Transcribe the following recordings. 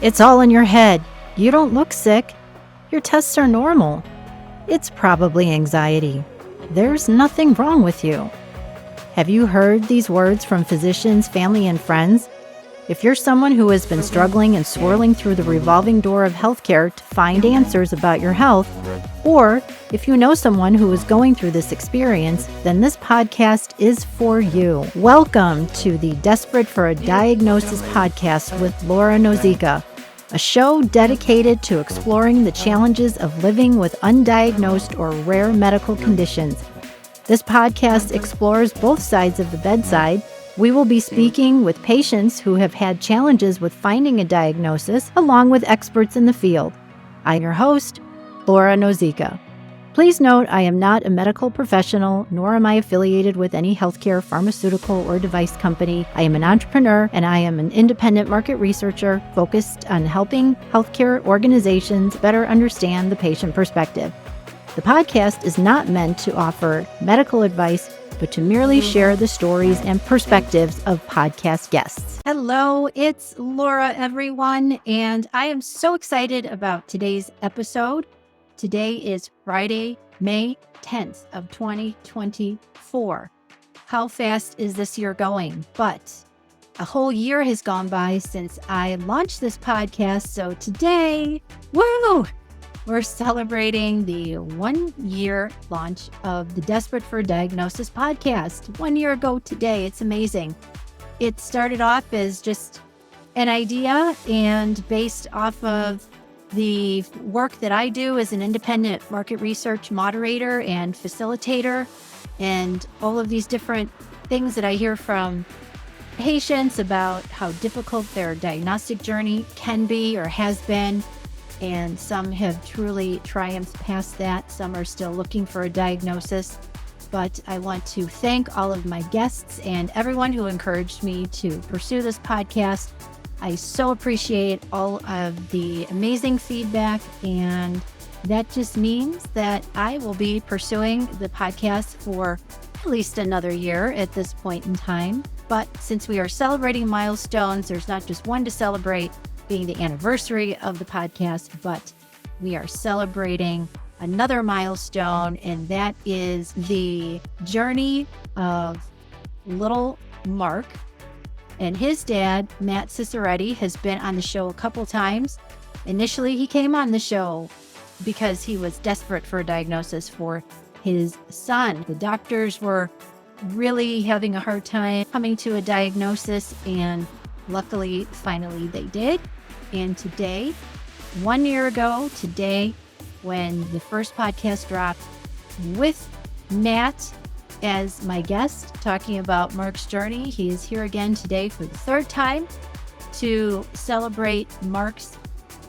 It's all in your head. You don't look sick. Your tests are normal. It's probably anxiety. There's nothing wrong with you. Have you heard these words from physicians, family, and friends? If you're someone who has been struggling and swirling through the revolving door of healthcare to find answers about your health, or if you know someone who is going through this experience, then this podcast is for you. Welcome to the Desperate for a Diagnosis podcast with Laura Nozicka, a show dedicated to exploring the challenges of living with undiagnosed or rare medical conditions. This podcast explores both sides of the bedside. We will be speaking with patients who have had challenges with finding a diagnosis, along with experts in the field. I'm your host, Laura Nozicka. Please note I am not a medical professional, nor am I affiliated with any healthcare, pharmaceutical, or device company. I am an entrepreneur, and I am an independent market researcher focused on helping healthcare organizations better understand the patient perspective. The podcast is not meant to offer medical advice, but to merely share the stories and perspectives of podcast guests. Hello, it's Laura, everyone, and I am so excited about today's episode. Today is Friday, May 10th of 2024. How fast is this year going? But a whole year has gone by since I launched this podcast, so today, we're celebrating the 1 year launch of the Desperate for a Diagnosis podcast. 1 year ago today. It's amazing. It started off as just an idea and based off of the work that I do as an independent market research moderator and facilitator, and all of these different things that I hear from patients about how difficult their diagnostic journey can be or has been. And some have truly triumphed past that. Some are still looking for a diagnosis. But I want to thank all of my guests and everyone who encouraged me to pursue this podcast. I so appreciate all of the amazing feedback. And that just means that I will be pursuing the podcast for at least another year at this point in time. But since we are celebrating milestones, there's not just one to celebrate, being the anniversary of the podcast, but we are celebrating another milestone, and that is the journey of little Mark. And his dad, Matt Ciciretti, has been on the show a couple times. Initially, he came on the show because he was desperate for a diagnosis for his son. The doctors were really having a hard time coming to a diagnosis, and luckily, finally they did. And today, 1 year ago today, when the first podcast dropped with Matt as my guest talking about Mark's journey, he is here again today for the third time to celebrate Mark's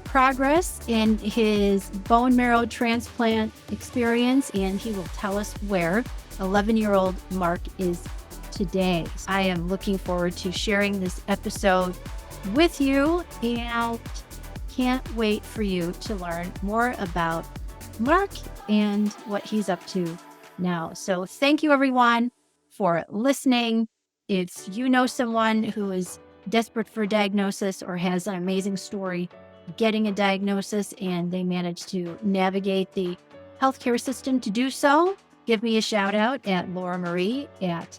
progress in his bone marrow transplant experience, and he will tell us where 11-year-old Mark is today. I am looking forward to sharing this episode with you, and can't wait for you to learn more about Mark and what he's up to now. So thank you, everyone, for listening. If you know someone who is desperate for a diagnosis or has an amazing story getting a diagnosis and they managed to navigate the healthcare system to do so, give me a shout out at Laura Marie at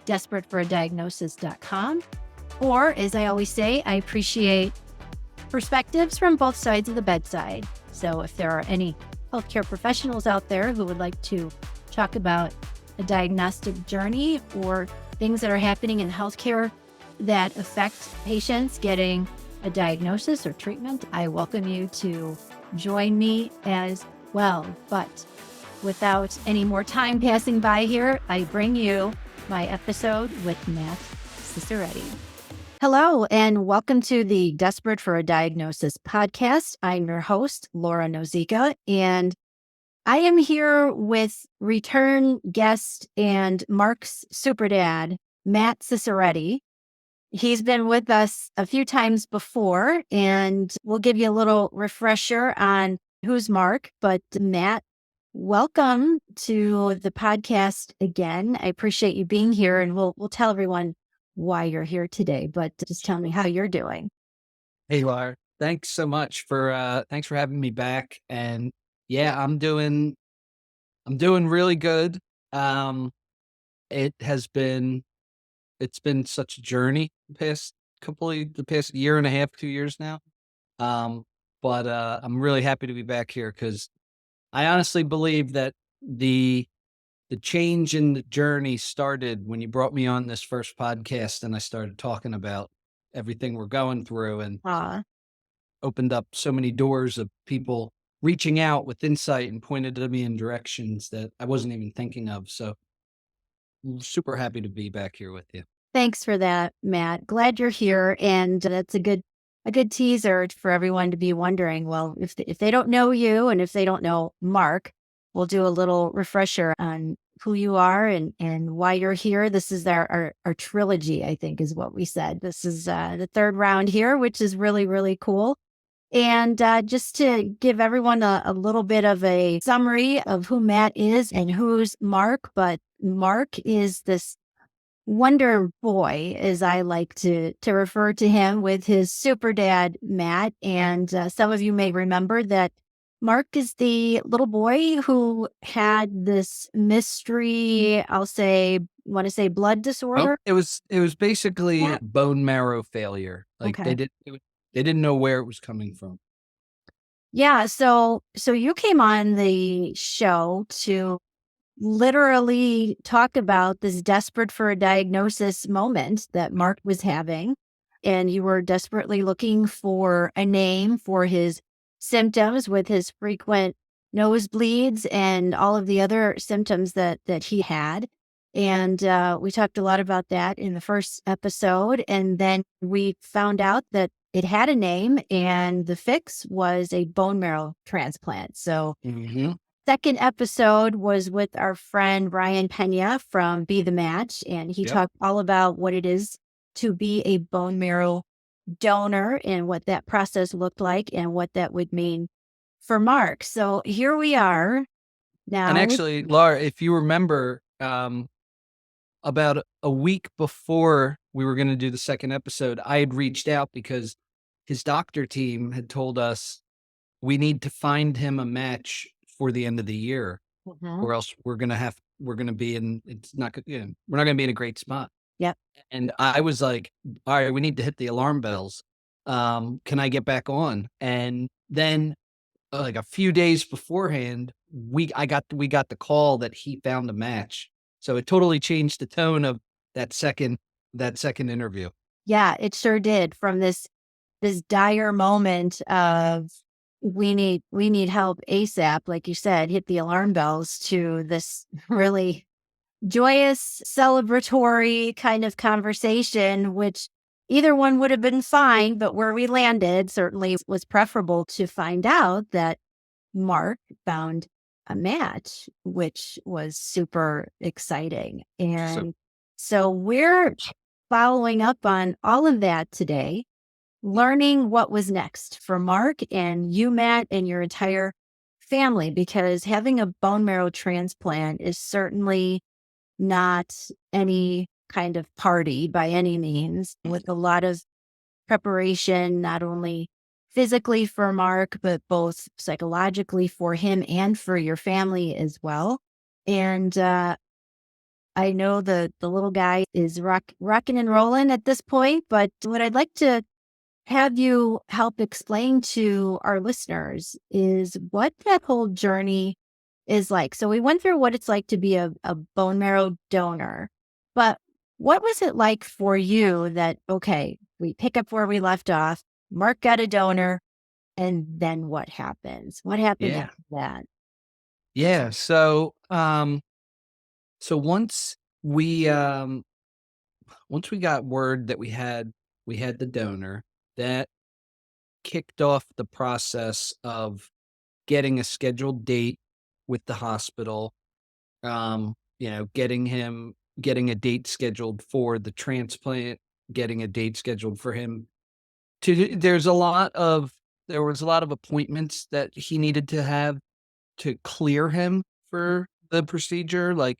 desperateforadiagnosis.com. Or, as I always say, I appreciate perspectives from both sides of the bedside. So if there are any healthcare professionals out there who would like to talk about a diagnostic journey or things that are happening in healthcare that affect patients getting a diagnosis or treatment, I welcome you to join me as well. But without any more time passing by here, I bring you my episode with Matt Ciciretti. Hello, and welcome to the Desperate for a Diagnosis podcast. I'm your host, Laura Nozicka, and I am here with return guest and Mark's SuperDad, Matt Ciciretti. He's been with us a few times before, and we'll give you a little refresher on who's Mark. But Matt, welcome to the podcast again. I appreciate you being here, and we'll tell everyone why you're here today, but just tell me how you're doing. Hey, Laura. Thanks so much for thanks for having me back. And yeah, I'm doing really good. Um, it has been it's been such a journey the past year and a half, 2 years now. Um, but I'm really happy to be back here because I honestly believe that the the change in the journey started when you brought me on this first podcast and I started talking about everything we're going through and Aw. opened up so many doors of people reaching out with insight and pointed to me in directions that I wasn't even thinking of. So I'm super happy to be back here with you. Thanks for that, Matt. Glad you're here, and that's a good teaser for everyone to be wondering. Well, if they don't know you, and if they don't know Mark, we'll do a little refresher on who you are and why you're here. This is our trilogy, I think, is what we said. This is the third round here, which is really really cool. And just to give everyone a little bit of a summary of who Matt is and who's Mark, but Mark is this Wonder Boy, as I like to refer to him, with his super dad, Matt. And some of you may remember that Mark is the little boy who had this mystery, I'll say, want to say blood Oh, disorder. it was basically Yeah. bone marrow failure. Like Okay. they didn't know where it was coming from. Yeah. So you came on the show to literally talk about this desperate for a diagnosis moment that Mark was having. And you were desperately looking for a name for his symptoms with his frequent nosebleeds and all of the other symptoms that he had. And we talked a lot about that in the first episode. And then we found out that it had a name, and the fix was a bone marrow transplant. So Hmm. second episode was with our friend Ryan Pena from Be the Match, and he Yep. talked all about what it is to be a bone marrow donor and what that process looked like and what that would mean for Mark. So here we are And now. actually, Laura, if you remember, about a week before we were going to do the second episode, I had reached out because his doctor team had told us we need to find him a match for the end of the year, Mhm. or else we're gonna be in. We're not gonna be in a great spot. Yep. And I was like, all right, we need to hit the alarm bells. Can I get back on? And then like a few days beforehand, we got the call that he found a match. So it totally changed the tone of that second that second interview. Yeah, it sure did. From this dire moment of we need help ASAP, like you said, hit the alarm bells, to this really joyous, celebratory kind of conversation, which either one would have been fine, but where we landed certainly was preferable to find out that Mark found a match, which was super exciting. So And so we're following up on all of that today, learning what was next for Mark and you, Matt, and your entire family, because having a bone marrow transplant is certainly not any kind of party by any means, with a lot of preparation, not only physically for Mark, but both psychologically for him and for your family as well. And I know the little guy is rocking and rolling at this point, but what I'd like to have you help explain to our listeners is what that whole journey is like. So we went through what it's like to be a bone marrow donor, but what was it like for you that, okay, we pick up where we left off, Mark got a donor, and then what happens? What happened yeah, after that? yeah. So once we got word that we had the donor, that kicked off the process of getting a scheduled date with the hospital, getting a date scheduled for the transplant, getting a date scheduled for him to there was a lot of appointments that he needed to have to clear him for the procedure. Like,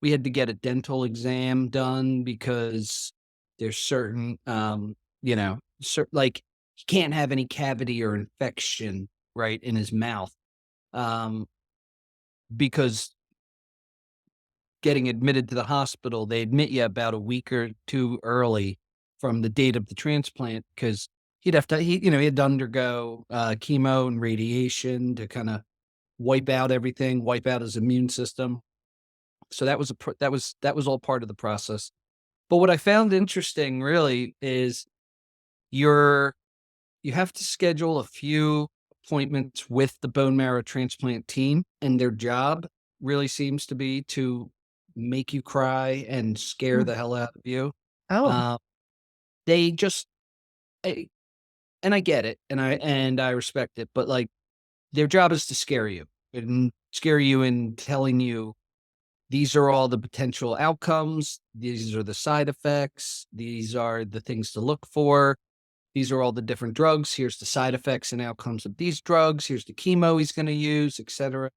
we had to get a dental exam done because there's certain, like he can't have any cavity or infection, right, in his mouth, um, because getting admitted to the hospital, they admit you about a week or two early from the date of the transplant because he had to undergo chemo and radiation to kind of wipe out everything, wipe out his immune system. So that was all part of the process. But what I found interesting really is you're you have to schedule a few appointments with the bone marrow transplant team, and their job really seems to be to make you cry and scare Mm. the hell out of you. Oh, Uh, they just, I, and I get it, and I respect it, but like their job is to scare you in telling you these are all the potential outcomes, these are the side effects, these are the things to look for. These are all the different drugs. Here's the side effects and outcomes of these drugs. Here's the chemo he's going to use, etc.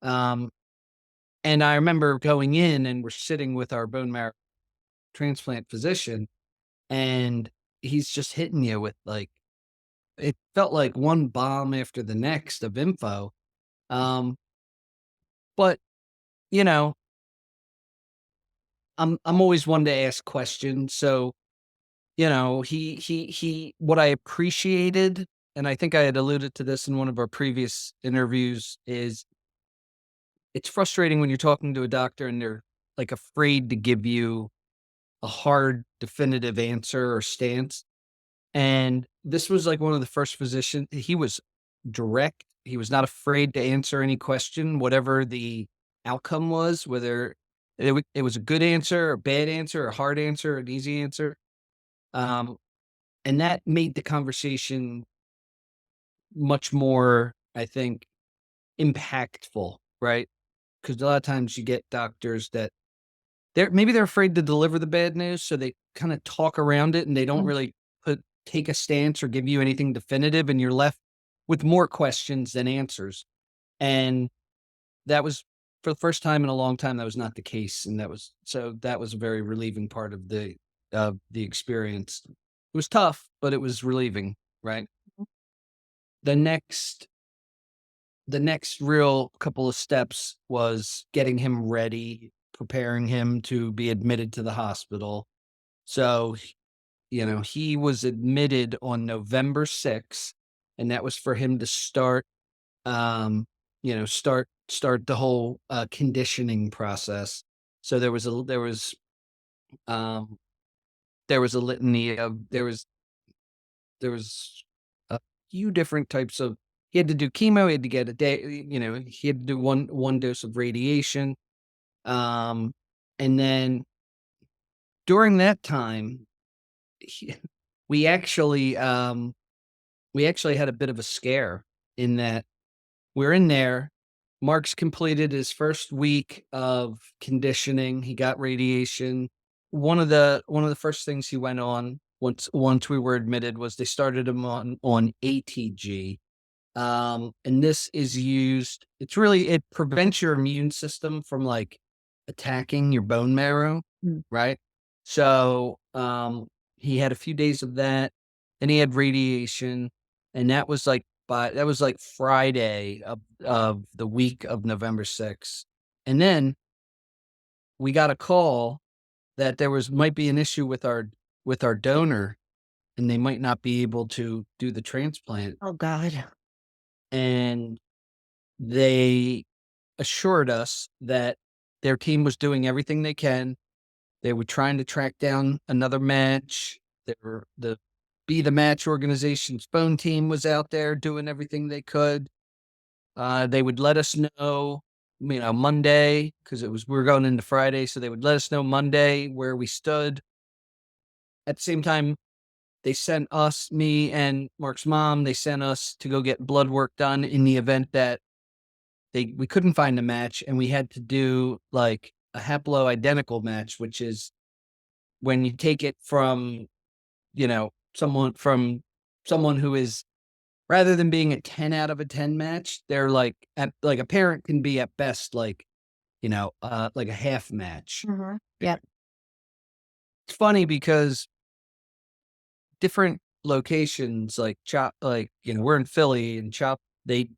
Um, and I remember going in and we're sitting with our bone marrow transplant physician, and he's just hitting you with like it felt like one bomb after the next of info. Um, but you know, I'm always one to ask questions, so he what I appreciated, and I think I had alluded to this in one of our previous interviews, is it's frustrating when you're talking to a doctor and they're like afraid to give you a hard, definitive answer or stance. And this was like one of the first physicians. He was direct. He was not afraid to answer any question, whatever the outcome was, whether it was a good answer, a bad answer, a hard answer, an easy answer. Um, and that made the conversation much more, I think, impactful, right? Because a lot of times you get doctors that they're afraid to deliver the bad news, so they kinda talk around it and they don't mm, really take a stance or give you anything definitive, and you're left with more questions than answers. And that was for the first time in a long time, that was not the case, and that was a very relieving part of the experience. It was tough, but it was relieving, right? The next the next real couple of steps was getting him ready, preparing him to be admitted to the hospital. So, he was admitted on November 6th, and that was for him to start, start the whole conditioning process. So um, there was a litany of there was a few different types of he had to do chemo, he had to get a day, he had to do one dose of radiation. Um, and then during that time, he, we actually we actually had a bit of a scare in that we're in there. Mark's completed his first week of conditioning. He got radiation. One of the first things he went on once we were admitted was they started him on ATG. And this is used, it prevents your immune system from like attacking your bone marrow, mm. right? So, he had a few days of that, then he had radiation, and that was like Friday of the week of November 6th. And then we got a call that might be an issue with our donor, and they might not be able to do the transplant. Oh God. And they assured us that their team was doing everything they can. They were trying to track down another match. They were the Be the Match organization's phone team was out there doing everything they could. They would let us know, Monday, because we were going into Friday, so they would let us know Monday where we stood. At the same time, they sent us, me and Mark's mom, they sent us to go get blood work done in the event that we couldn't find a match, and we had to do like a haplo-identical match, which is when you take it from, someone who is, rather than being a 10 out of a 10 match, they're like a parent can be at best like a half match. Mhm. Yep. It's funny because locations like Chop, like, we're in Philly, and Chop, they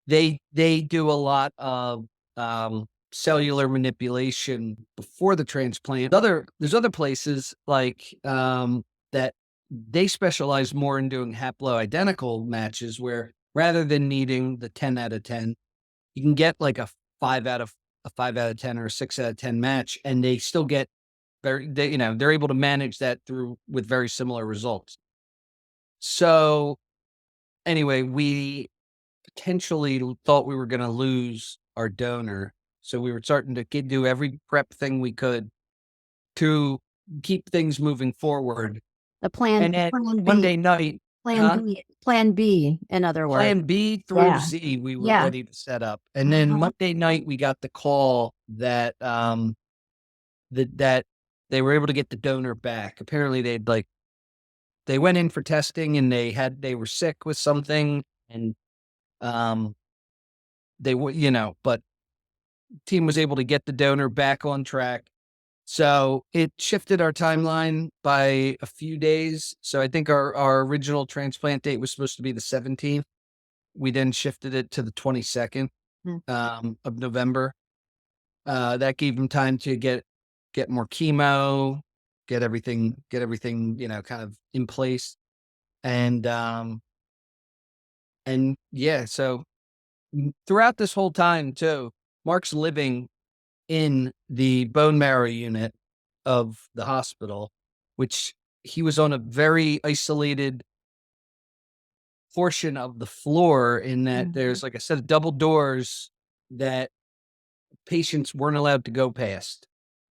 do a lot of cellular manipulation before the transplant. There's other places like that they specialize more in doing haploidentical matches, where rather than needing the 10 out of 10, you can get like a 5 out of 10 or a 6 out of 10 match, and they still get they're able to manage that through with very similar results. So anyway, we potentially thought we were going to lose our donor. So we were starting to do every prep thing we could to keep things moving forward. The plan, And then plan Monday B, night, plan B, in other words. plan B through Yeah. Z, we were Yeah. ready to set up. And then Monday night, we got the call that that they were able to get the donor back. Apparently, they went in for testing, and they were sick with something, and they were, but team was able to get the donor back on track. So it shifted our timeline by a few days. So I think our original transplant date was supposed to be the 17th. We then shifted it to the 22nd of November. That gave them time to get more chemo, get everything, kind of in place. And yeah, so throughout this whole time too, Mark's living in the bone marrow unit of the hospital, which he was on a very isolated portion of the floor, in that there's, like I said, double doors that patients weren't allowed to go past,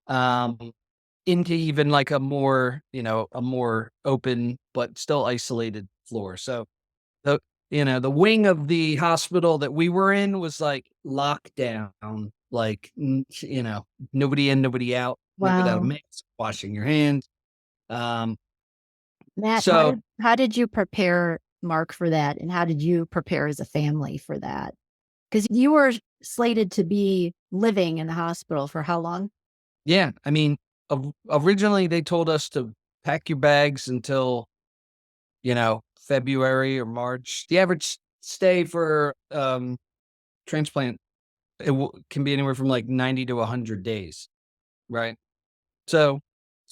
into even like a more open but still isolated floor. So the the wing of the hospital that we were in was like locked down, like nobody in, nobody out, without a Wow. mask, washing your hands. Matt, So how did you prepare Mark for that? And how did you prepare as a family for that? Because you were slated to be living in the hospital for how long? yeah, I mean, originally they told us to pack your bags until February or March. The average stay for transplant, can be anywhere from like 90 to 100 days, right? So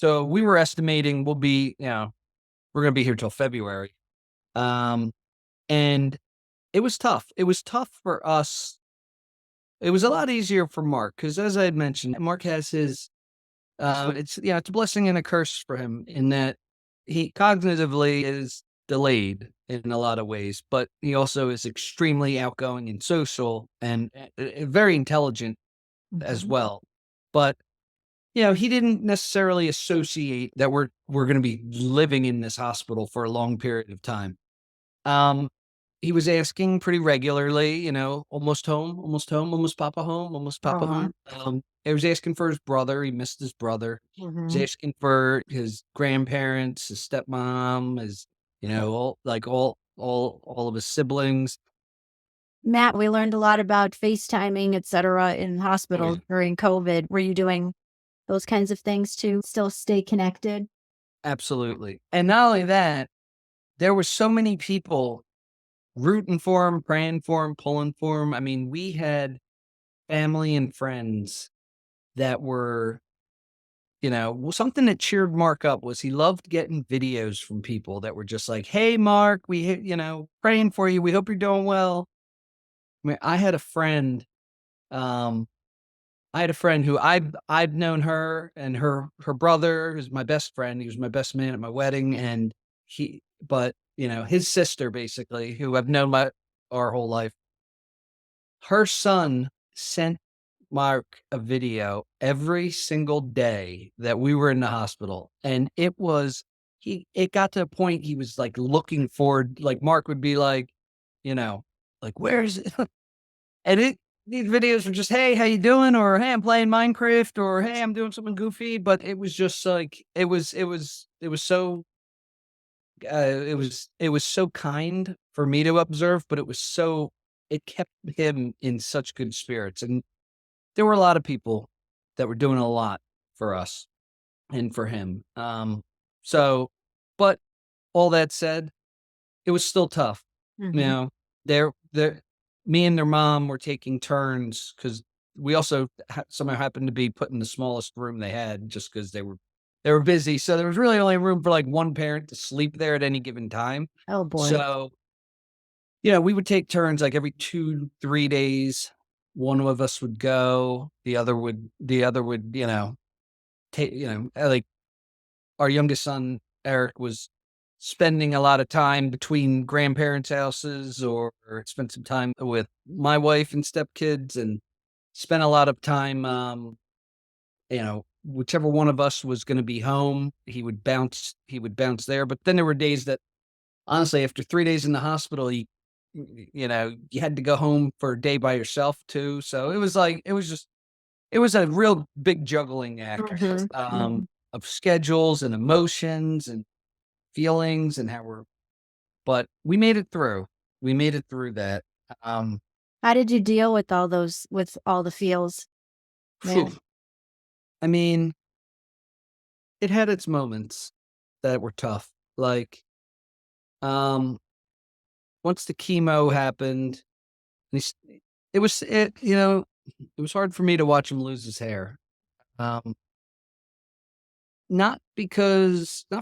we were estimating we're going to be here till February. And it was tough. It was tough for us. It was a lot easier for Mark, because, as I had mentioned, Mark has his, it's a blessing and a curse for him, in that he cognitively is delayed in a lot of ways, but he also is extremely outgoing and social, and very intelligent as well. But he didn't necessarily associate that we're going to be living in this hospital for a long period of time. He was asking pretty regularly, almost home, almost papa home, almost papa home. He was asking for his brother. He missed his brother. He was asking for his grandparents, his stepmom, his, all of his siblings. Matt, we learned a lot about FaceTiming, et cetera, in hospitals during COVID. Were you doing those kinds of things to still stay connected? Absolutely. And not only that, there were so many people rooting for him, praying for him, pulling for him. I mean, we had family and friends that were, something that cheered Mark up was he loved getting videos from people that were just like, "Hey, Mark, praying for you. We hope you're doing well." I mean, I had a friend who I've known her, and her brother is my best friend. He was my best man at my wedding, and his sister, basically, who I've known our whole life, her son sent Mark a video every single day that we were in the hospital. And it got to a point he was like looking forward, like Mark would be like, like, where is it? And these videos were just, "Hey, how you doing?" Or, "Hey, I'm playing Minecraft," or, "Hey, I'm doing something goofy." But it was just like, it was so, it was so kind for me to observe, but it kept him in such good spirits. And there were a lot of people that were doing a lot for us and for him. So, but all that said, it was still tough. You Mhm. know, me and their mom were taking turns because we also somehow happened to be put in the smallest room they had just because they were busy. So there was really only room for like one parent to sleep there at any given time. Oh boy. So, we would take turns like every 2-3 days. One of us would go, the other would, take, like our youngest son, Eric, was spending a lot of time between grandparents' houses or spent some time with my wife and stepkids and spent a lot of time, whichever one of us was going to be home, he would bounce there. But then there were days that honestly, after 3 days in the hospital, you had to go home for a day by yourself too. So it was a real big juggling act, Mhm. Mhm. of schedules and emotions and feelings and but we made it through. We made it through that. Um, How did you deal with all the feels, phew, man? I mean, it had its moments that were tough. Like, um, once the chemo happened, and it was, it was hard for me to watch him lose his hair. Um, not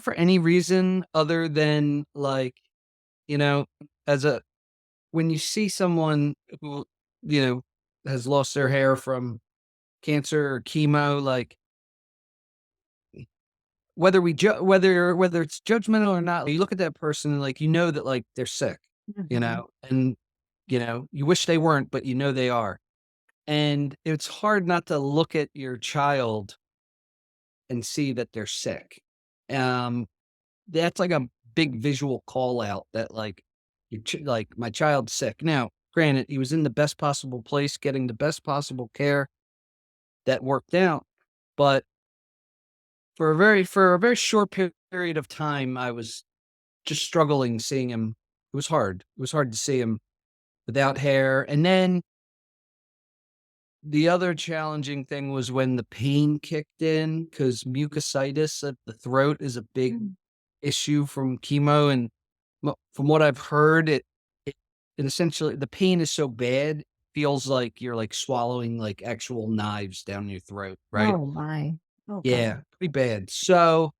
for any reason other than like, you know, as a when you see someone who, you know, has lost their hair from cancer or chemo, like whether it's judgmental or not, you look at that person and like that like they're sick, Mhm. and you wish they weren't, but they are. And it's hard not to look at your child and see that they're sick. Um, that's like a big visual call out that like like my child's sick. Now, granted, he was in the best possible place, getting the best possible care that worked out, but for a very short period of time, I was just struggling seeing him. It was hard. It was hard to see him without hair. And then the other challenging thing was when the pain kicked in because mucositis of the throat is a big Mm. issue from chemo. And from what I've heard, it essentially the pain is so bad, feels like you're like swallowing like actual knives down your throat, right? Oh my. Oh Yeah, god. pretty bad. So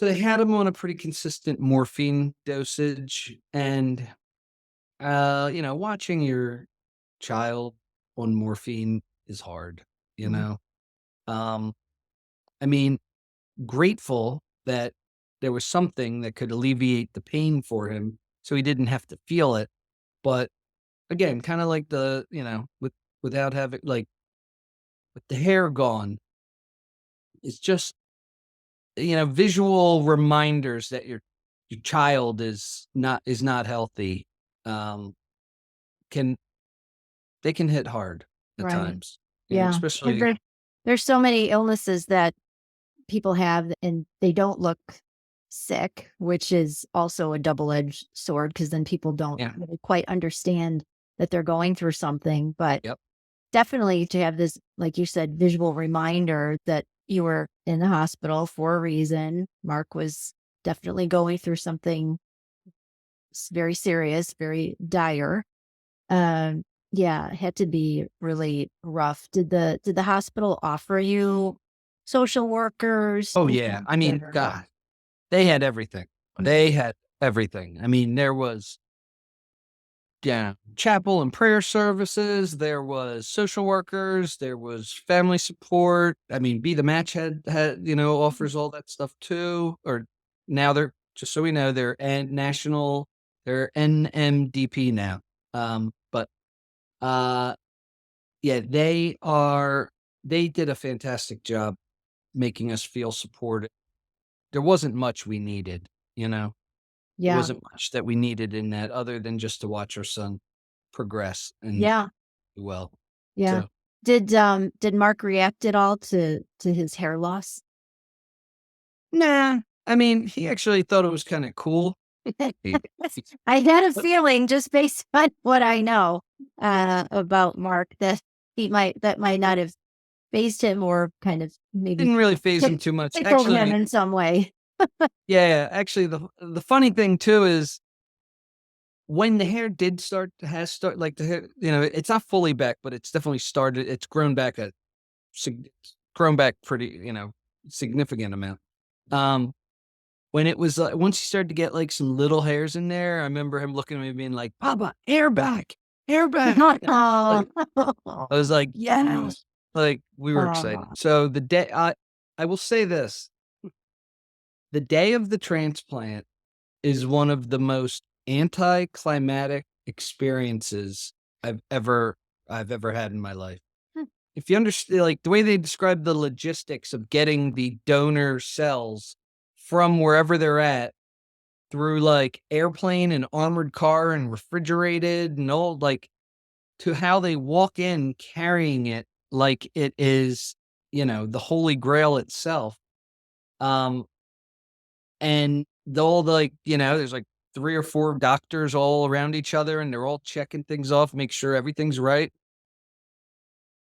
they had him on a pretty consistent morphine dosage, and watching your child on morphine is hard, you Mm. know. Um, I mean, grateful that there was something that could alleviate the pain for him so he didn't have to feel it. But again, kind of like without having like with the hair gone, it's just visual reminders that your child is not healthy. Um, can they can hit hard at Right. times, Yeah. And especially. there's so many illnesses that people have and they don't look sick, which is also a double-edged sword because then people don't Yeah. really quite understand that they're going through something. But Yep. definitely to have this, like you said, visual reminder that you were in the hospital for a reason. Mark was definitely going through something very serious, very dire. Um, yeah, it had to be really rough. Did the hospital offer you social workers? Oh yeah. I mean, God, they had everything. They had everything. I mean, there was chapel and prayer services. There was social workers. There was family support. I mean, Be the Match had offers all that stuff too. Or now they're just so we know they're NMDP now. But yeah, they did a fantastic job making us feel supported. There wasn't much we needed, you know. There Yeah, wasn't much that we needed in that other than just to watch our son progress and yeah, do well. yeah. So, Did Mark react at all to his hair loss? nah, I mean, he actually thought it was kinda cool. He he I had a feeling just based on what I know about Mark that that might not have phased him or kind of maybe didn't really phase him tick- too much. tickled him Actually, in some way. Yeah, actually, the funny thing too is when the hair has start like the hair, it's not fully back, but it's definitely started. It's grown back grown back pretty, significant amount. When it was once he started to get like some little hairs in there, I remember him looking at me being like, "Papa, hair back, hair back." Oh. I was like, "Yes!" Like we were excited. Oh. So the day I will say this: the day of the transplant is one of the most anticlimactic experiences I've ever had in my life. Hmm. If you understand, like the way they describe the logistics of getting the donor cells from wherever they're at through like airplane and armored car and refrigerated and all, like, to how they walk in carrying it like it is, the holy grail itself. Um, and all the, like, there's like 3 or 4 doctors all around each other and they're all checking things off, make sure everything's right.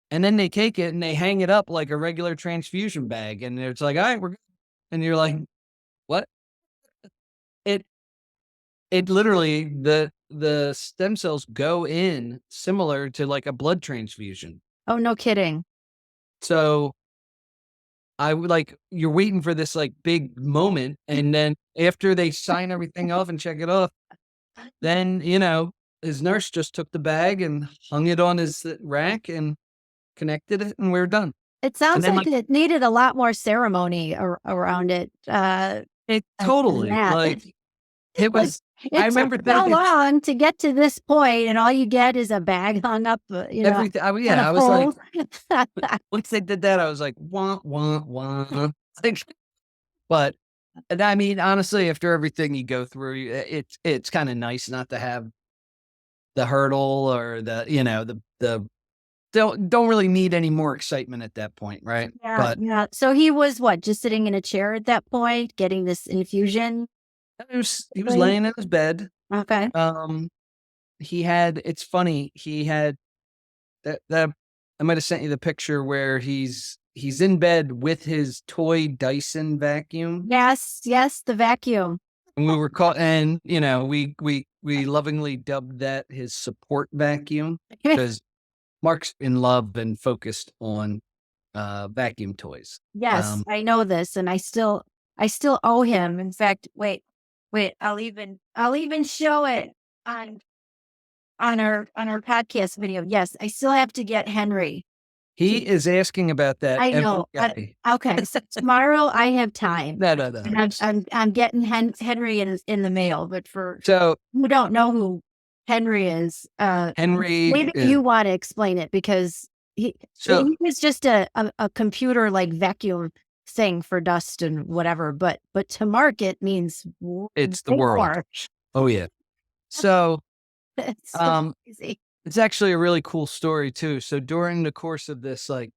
And then they take it and they hang it up like a regular transfusion bag. And it's like, all right, we're good. And you're like, what? It it literally the stem cells go in similar to like a blood transfusion. Oh, no kidding. So I would like you're waiting for this like big moment, and then after they sign everything off and check it off, then his nurse just took the bag and hung it on his rack and connected it, and we're done. It And sounds then like it needed a lot more ceremony around it. it Than totally that. like it Like, was. I it remember took so long to get to this point, and all you get is a bag hung up, everything. on Yeah, a I was like, pole. once they did that, I was like, wah wah wah. Like, but and I mean, honestly, after everything you go through, it's kind of nice not to have the hurdle or the don't really need any more excitement at that point, right? Yeah, But yeah. So he was what, just sitting in a chair at that point, getting this infusion? he was Right. laying in his bed. Okay. Um, it's funny, he had that I might have sent you the picture where he's in bed with his toy Dyson vacuum. Yes, yes, the vacuum. And we were caught, and we lovingly dubbed that his support vacuum because Mark's in love and focused on vacuum toys. Yes, I know this, and I still owe him. In fact, wait, I'll even show it on on our podcast video. Yes, I still have to get Henry. He is asking about that I every know. day. Okay, so tomorrow I have time. No. And I'm getting Henry in the mail. But for So who don't know who Henry is, Henry, maybe you want to explain it, because so he was just a computer like vacuum thing for dust and whatever. But to Mark it means it's the way world. more. Oh yeah. So It's so um, crazy. it's actually a really cool story too. So during the course of this, like,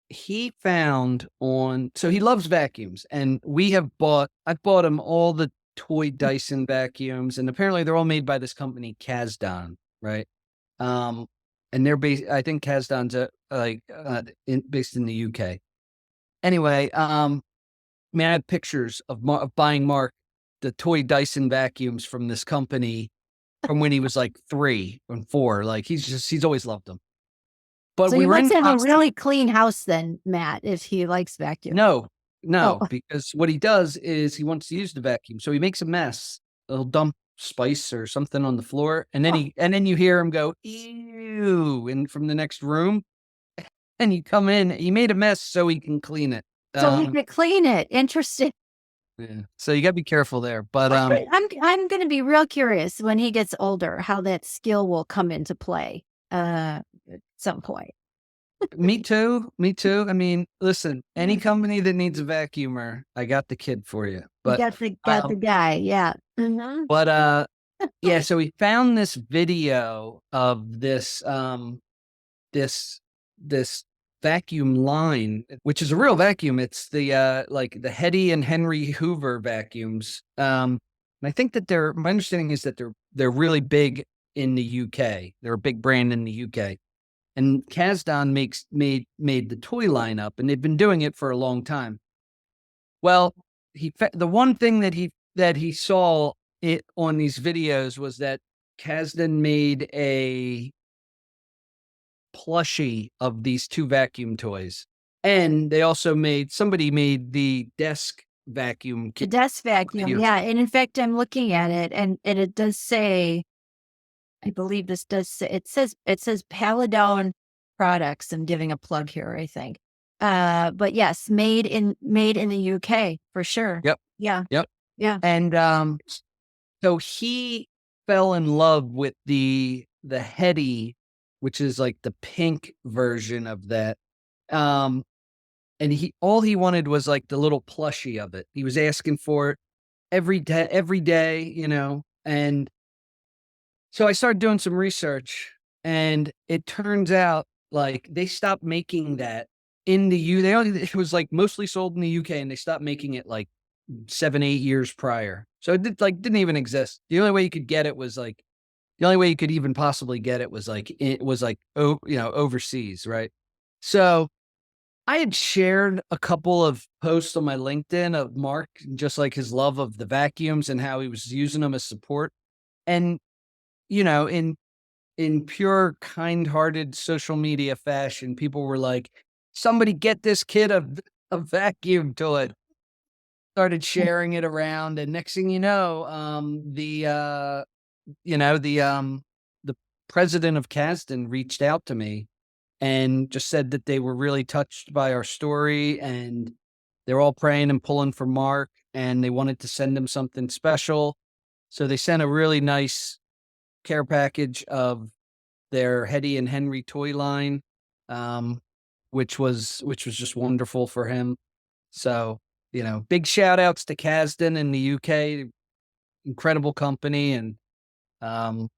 he found so he loves vacuums, and I've bought him all the toy Dyson vacuums, and apparently they're all made by this company Kasdan, right? And they're based, I think Kasdan's based in the UK. Anyway, man, I had pictures of buying Mark the toy Dyson vacuums from this company from when he was like 3 and 4. Like he's always loved them. But So we he were in must have a hospital. really clean house then, Matt, if he likes vacuum. No, Oh. because what he does is he wants to use the vacuum. So he makes a mess. He'll dump spice or something on the floor. And then you hear him go, ew, and from the next room. And you come in, he made a mess so he can clean it. So he could clean it. Interesting. Yeah. So you gotta be careful there. But I'm going to be real curious when he gets older how that skill will come into play at some point. me too. I mean, listen, any company that needs a vacuumer, I got the kid for you. You But got the guy, yeah. Mhm. but yeah, so we found this video of this vacuum line, which is a real vacuum. It's the like the Hetty and Henry Hoover vacuums. And I think that my understanding is that they're really big in the UK. They're a big brand in the UK. And Kasdan made the toy lineup, and they've been doing it for a long time. Well, the one thing that he saw it on these videos was that Kasdan made a plushie of these 2 vacuum toys. And they also somebody made the desk vacuum The kit. desk vacuum, yeah, and in fact, I'm looking at it, and it does say, I believe this does say, it says Paladone Products. I'm giving a plug here, I think. But yes, made in the UK for sure. Yep. Yeah, Yep. yeah. And so he fell in love with the Hetty, which is like the pink version of that. And all he wanted was like the little plushie of it. He was asking for it every day, and so I started doing some research, and it turns out like they stopped making that in the it was like mostly sold in the UK, and they stopped making it like 7, 8 years prior. So it didn't even exist. The only way you could get it was like the only way you could even possibly get it was like overseas, right? So I had shared a couple of posts on my LinkedIn of Mark, just like his love of the vacuums and how he was using them as support. And, in pure kind-hearted social media fashion, people were like, somebody get this kid a vacuum toy. Started sharing it around. And next thing you know, the president of Kasdan reached out to me and just said that they were really touched by our story, and they're all praying and pulling for Mark, and they wanted to send him something special. So they sent a really nice care package of their Hetty and Henry toy line, um, which was just wonderful for him. So, big shout outs to Kasdan in the UK, incredible company, and um,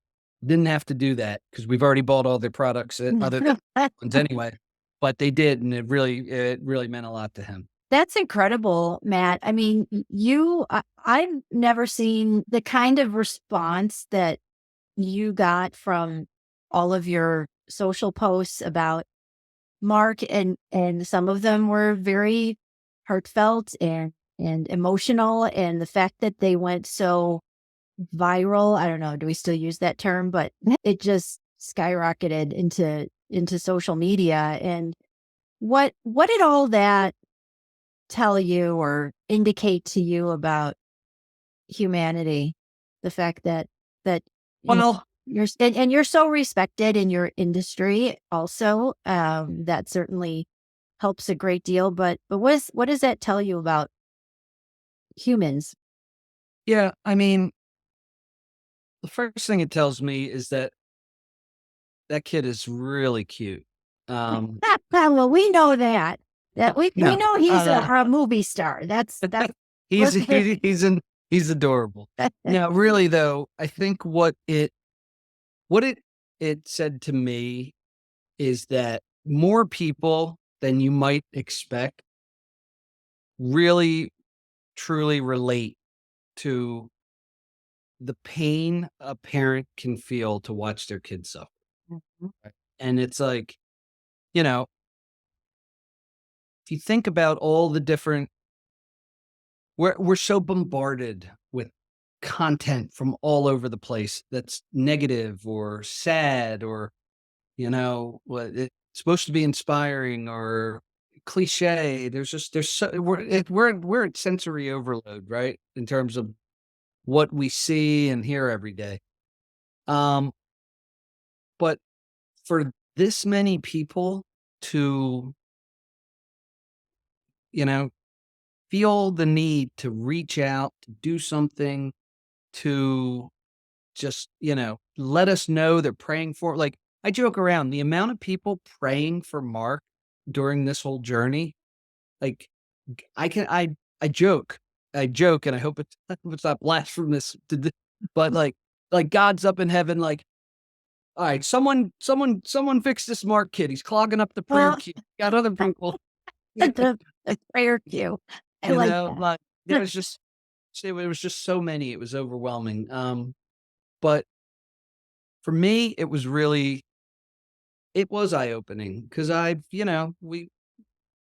didn't have to do that because we've already bought all their products other than ones anyway. But they did, and it really meant a lot to him. That's incredible, Matt. I mean, I've never seen the kind of response that you got from all of your social posts about Mark, and some of them were very heartfelt and emotional, and the fact that they went so viral, I don't know, do we still use that term? But it just skyrocketed into social media. And what did all that tell you or indicate to you about humanity? The fact that Well, and you're so respected in your industry also, that certainly helps a great deal. But what does that tell you about humans? yeah, I mean, the first thing it tells me is that kid is really cute. Well, we know that we No, know he's a movie star. That's he's he's adorable. Now, really though, I think what it said to me is that more people than you might expect really truly relate to the pain a parent can feel to watch their kids suffer. Mhm. Right? And it's like, you know, if you think about all the different, we're so bombarded with content from all over the place that's negative or sad or, what it's supposed to be inspiring or cliche. There's so we're at sensory overload, right? In terms of what we see and hear every day. But for this many people to, you know, feel the need to reach out, to do something, to just, let us know they're praying for, like, I joke around the amount of people praying for Mark during this whole journey. Like, I joke, and I hope it's not blasphemous but like God's up in heaven, like, all right, someone fix this Mark kid. He's clogging up the prayer Well, queue. Got other people, the prayer queue. I like that. like there was just it was just so many. It was overwhelming. But for me, it was eye opening because I've, we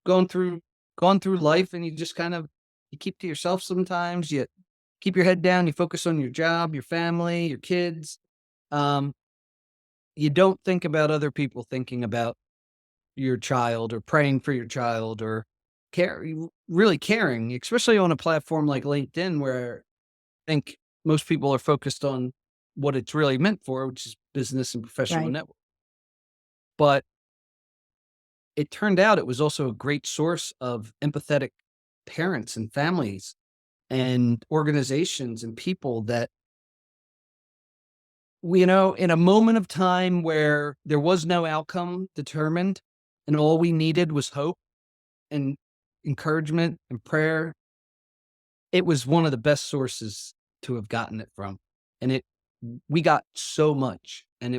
gone through life, and you just kind of you keep to yourself sometimes. You keep your head down. You focus on your job, your family, your kids. Um, you don't think about other people thinking about your child or praying for your child or really caring, especially on a platform like LinkedIn, where I think most people are focused on what it's really meant for, which is business and professional Right. network. But it turned out it was also a great source of empathetic parents and families and organizations and people that, in a moment of time where there was no outcome determined and all we needed was hope and encouragement and prayer, it was one of the best sources to have gotten it from. And we got so much, and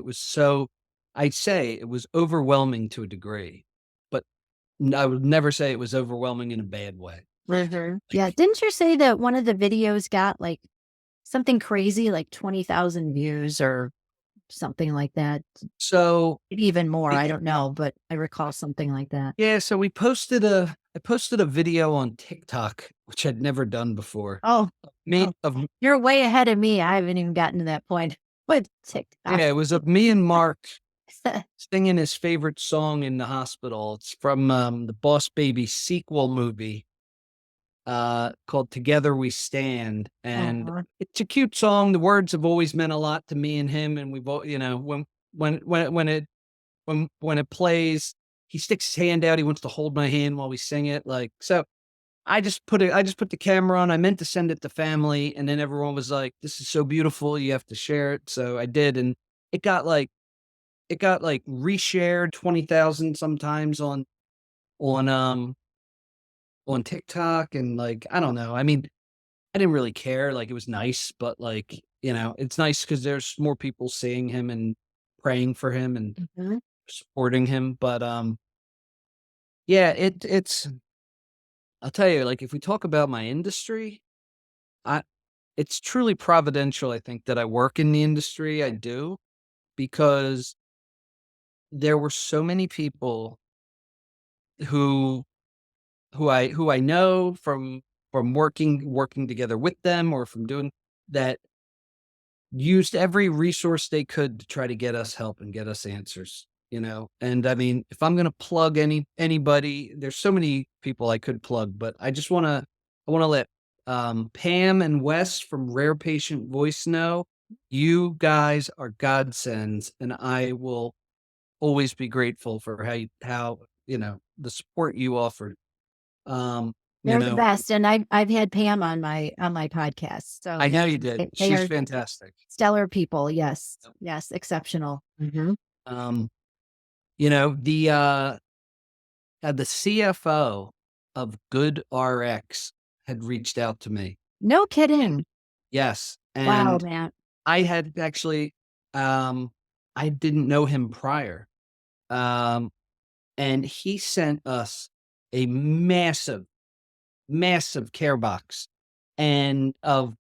I'd say it was overwhelming to a degree, but I would never say it was overwhelming in a bad way. Yeah. Didn't you say that one of the videos got like something crazy, like 20,000 views or something like that? So Maybe even more. I it- don't know, but I recall something like that. yeah, so I posted a video on TikTok, which I'd never done before. Oh, Me oh, of you're way ahead of me. I haven't even gotten to that point. But TikTok. Yeah, it was of me and Mark singing his favorite song in the hospital. It's from the Boss Baby sequel movie called Together We Stand. And Aw. it's a cute song. The words have always meant a lot to me and him. And we've all, when it plays, he sticks his hand out. He wants to hold my hand while we sing it. Like, so I just put the camera on. I meant to send it to family, and then everyone was like, "This is so beautiful. You have to share it." So I did, and it got like reshared 20,000 sometimes on um on TikTok, and like I don't know. I mean, I didn't really care. Like it was nice, but like it's nice because there's more people seeing him and praying for him and Mhm. supporting him. But yeah, it's. I'll tell you, like if we talk about my industry, I it's truly providential, I think, that I work in the industry. I do, because there were so many people who who I know from working together with them or from doing that used every resource they could to try to get us help and get us answers. And I mean, if I'm gonna plug anybody, there's so many people I could plug, but I wanna let Pam and Wes from Rare Patient Voice know you guys are godsends, and I will always be grateful for how the support you offered. Um, you They're the know, best. And I've had Pam on my podcast. So I know you did. they She's are fantastic. stellar people. Yes. Yep. Yes. Exceptional. Hmm. Um, the the CFO of Good RX had reached out to me. No kidding. Yes, Wow, and Matt. I had actually I didn't know him prior. Um, and he sent us a massive care box and of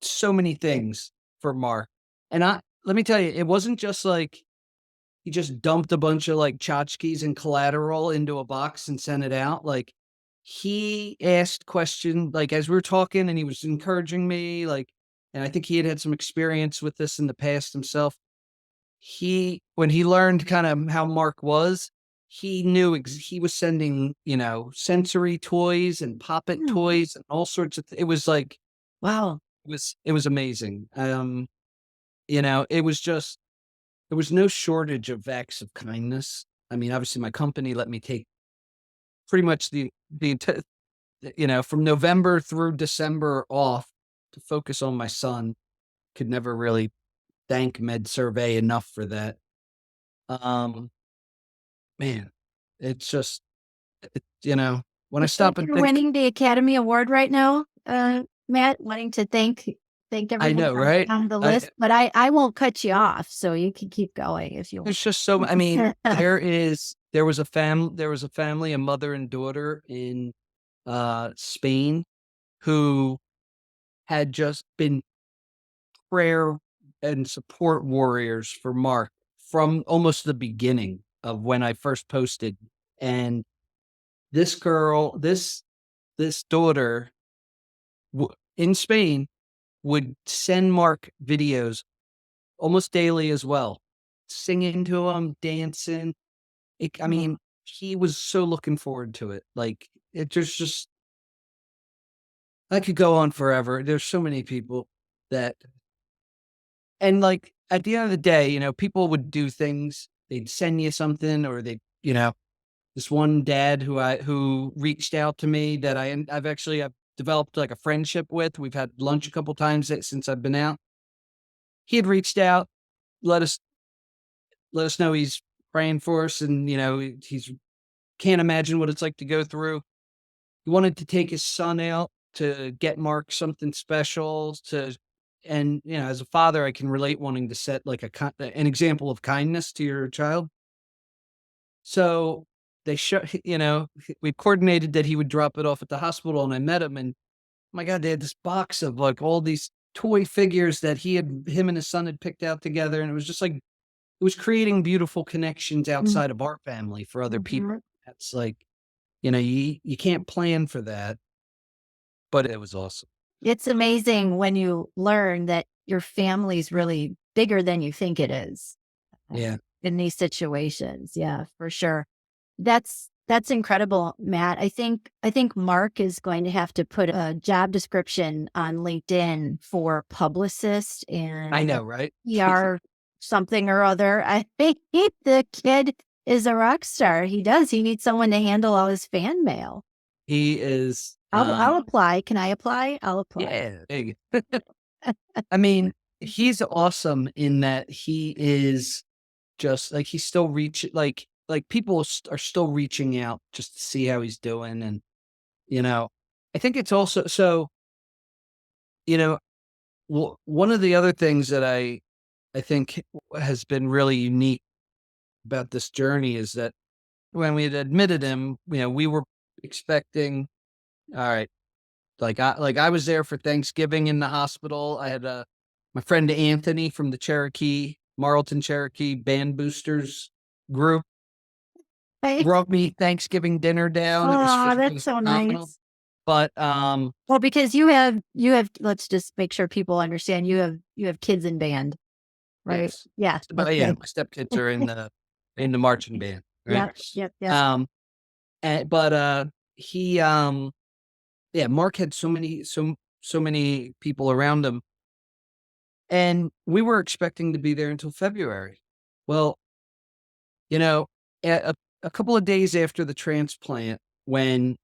so many things for Mark. And let me tell you, it wasn't just like he just dumped a bunch of like tchotchkes and collateral into a box and sent it out. Like he asked questions, like as we were talking, and he was encouraging me, like, and I think he had some experience with this in the past himself. When he learned kind of how Mark was, he knew he was sending, sensory toys and pop-it Hmm. toys and all sorts of, it was like, Wow. it was amazing. It was just, there was no shortage of acts of kindness. I mean, obviously my company let me take pretty much from November through December off to focus on my son. Could never really thank Med Survey enough for that. Um, Man, it's just, when I It's like stop and you're think, winning the Academy Award right now, Matt, wanting to thank I everyone know, right? on the list, but I won't cut you off, so you can keep going if you There's just so, I mean, want. there was a family, a mother and daughter in Spain who had just been prayer and support warriors for Mark from almost the beginning of when I first posted. And this girl, this daughter in Spain would send Mark videos almost daily as well, singing to him, dancing. I mean, he was so looking forward to it. Like, there's just, I could go on forever. There's so many people that, and like at the end of the day, you know, people would do things. They'd send you something, or they, you know, this one dad who reached out to me that I've developed like a friendship with. We've had lunch a couple times since I've been out. He had reached out, let us know he's praying for us, and you know, he's can't imagine what it's like to go through. He wanted to take his son out to get Mark something special and you know, as a father, I can relate wanting to set like an example of kindness to your child. So they you know, we coordinated that he would drop it off at the hospital, and I met him, and oh my God, they had this box of like all these toy figures that him and his son had picked out together. And it was just like, it was creating beautiful connections outside of our family for other people. That's like, you know, you can't plan for that, but it was awesome. It's amazing when you learn that your family's really bigger than you think it is. Yeah. In these situations. Yeah, for sure. That's incredible, Matt. I think Mark is going to have to put a job description on LinkedIn for publicist and I know, right? PR something or other. I think the kid is a rock star. He does. He needs someone to handle all his fan mail. He is. I'll apply. Can I apply? I'll apply. Yeah. There you go. I mean, he's awesome in that he is just like, he's still like people are still reaching out just to see how he's doing. And, you know, I think it's also, so, you know, one of the other things that I think has been really unique about this journey is that when we had admitted him, you know, we were expecting, all right, like I was there for Thanksgiving in the hospital. I had my friend Anthony from the Marlton Cherokee Band Boosters group brought me Thanksgiving dinner down. Oh, it that's was so phenomenal. nice. But well, because you have let's just make sure people understand you have kids in band, right? yes. Yeah. But Okay. yeah, my stepkids are in the marching band. Right? Yep. But he yeah, Mark had so many people around him, and we were expecting to be there until February. Well, you know, a couple of days after the transplant, when,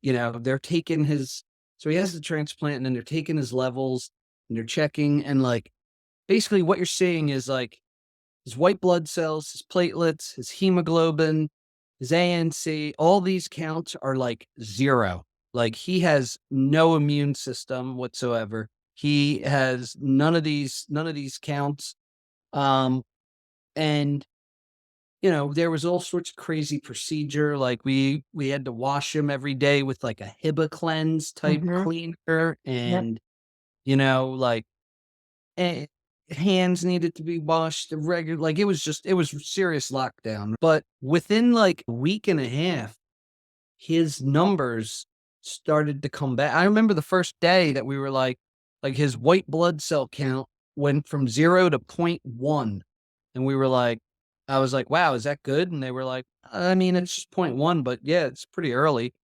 you know, they're taking so he has the transplant, and then they're taking his levels, and they're checking, and like, basically what you're seeing is like his white blood cells, his platelets, his hemoglobin, his ANC, all these counts are like 0. Like, he has no immune system whatsoever. He has none of these counts. And you know, there was all sorts of crazy procedure. Like, we had to wash him every day with like a Hiba cleanse type cleaner, and you know, like, hands needed to be washed regular. Like, it was serious lockdown. But within like a week and a half, his numbers started to come back. I remember the first day that we were like his white blood cell count went from 0 to 0.1. And we were like, I was like, wow, is that good? And they were like, I mean, it's just 0.1, but yeah, it's pretty early.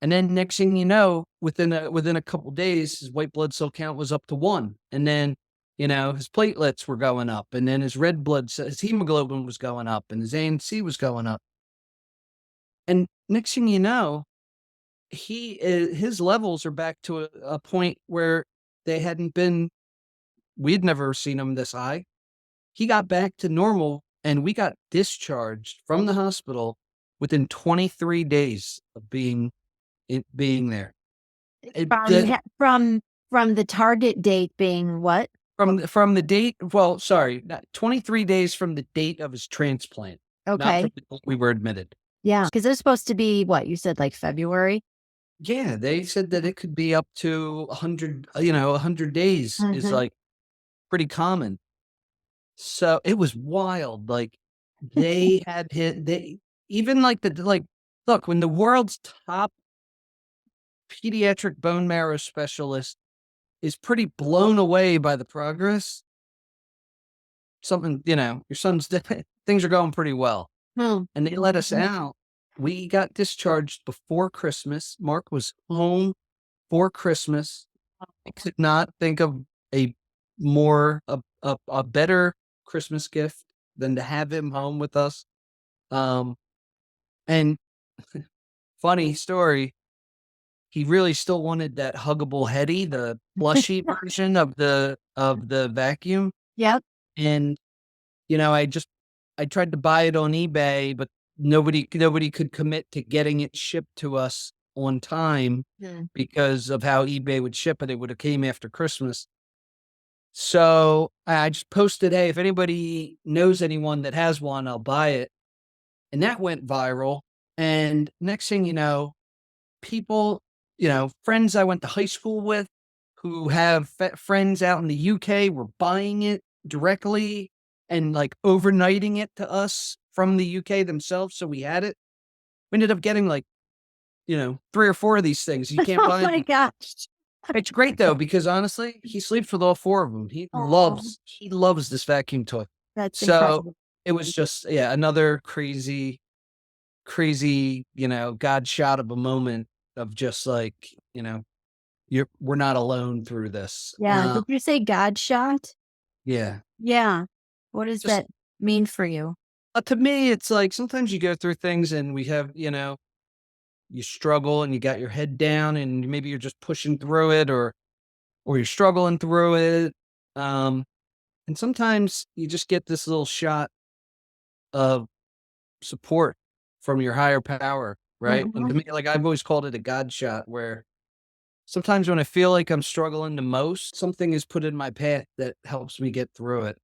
And then next thing you know, within a couple days, his white blood cell count was up to 1. And then, you know, his platelets were going up, and then his red blood cell, his hemoglobin was going up, and his ANC was going up. And next thing you know, his levels are back to a point where they hadn't been. We'd never seen him this high. He got back to normal, and we got discharged from the hospital within 23 days of being there. From the target date being what? From the date. Well, sorry, 23 days from the date of his transplant. Okay. Not from the date we were admitted. Yeah, because it was supposed to be what you said, like February. Yeah, they said that it could be up to 100. 100 days is like pretty common. So it was wild. Like, they had hit. They even like look, when the world's top pediatric bone marrow specialist is pretty blown away by the progress. Something, your son's things are going pretty well. And they let us out. We got discharged before Christmas. Mark was home for Christmas. I could not think of a better Christmas gift than to have him home with us. And funny story, he really still wanted that huggable Hetty, the plushy version of the vacuum. Yep. And I tried to buy it on eBay, but nobody could commit to getting it shipped to us on time because of how eBay would ship it. It would have came after Christmas. So I just posted, hey, if anybody knows anyone that has one, I'll buy it. And that went viral. And next thing you know, people, friends I went to high school with who have friends out in the UK were buying it directly and like overnighting it to us from the UK themselves. So we had it. We ended up getting 3 or 4 of these things. You can't buy Oh my them. gosh. It's great though, because honestly, he sleeps with all 4 of them. He loves this vacuum toy. That's So incredible. it was just, another crazy, God shot of a moment of just we're not alone through this. Yeah. Did you say God shot? Yeah. Yeah. What does that mean for you? To me, it's like sometimes you go through things and we have, you struggle and you got your head down and maybe you're just pushing through it or you're struggling through it. And sometimes you just get this little shot of support from your higher power, right? And to me, I've always called it a God shot, where sometimes when I feel like I'm struggling the most, something is put in my path that helps me get through it.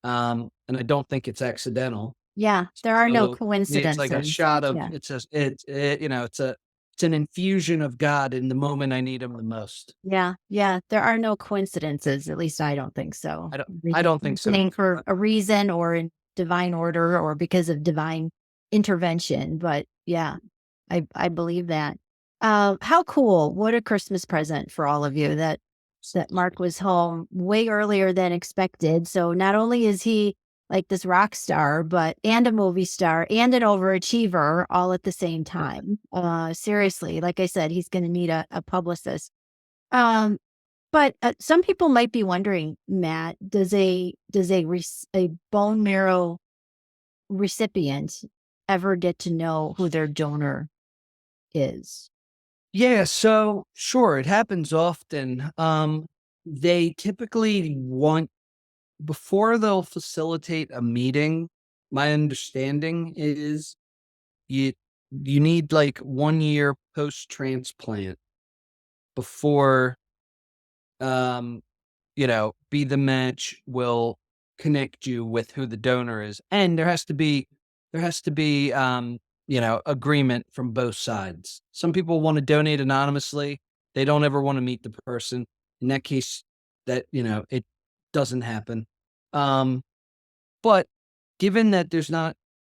And I don't think it's accidental. Yeah. There are no So, coincidences. it's like a shot of, Yeah. it's an infusion of God in the moment I need him the most. Yeah. Yeah. There are no coincidences. At least I don't think so. I don't think so. Happening for a reason or in divine order or because of divine intervention. But yeah, I believe that. How cool. What a Christmas present for all of you that Mark was home way earlier than expected. So not only is he like this rock star, and a movie star and an overachiever all at the same time. Seriously, like I said, he's going to need a publicist. But some people might be wondering, Matt, does a bone marrow recipient ever get to know who their donor is? Yeah, so sure, it happens often. They typically want, before they'll facilitate a meeting, my understanding is you need 1 year post-transplant before Be the Match will connect you with who the donor is. And there has to be agreement from both sides. Some people want to donate anonymously. They don't ever want to meet the person. In that case, it doesn't happen. But given that there's not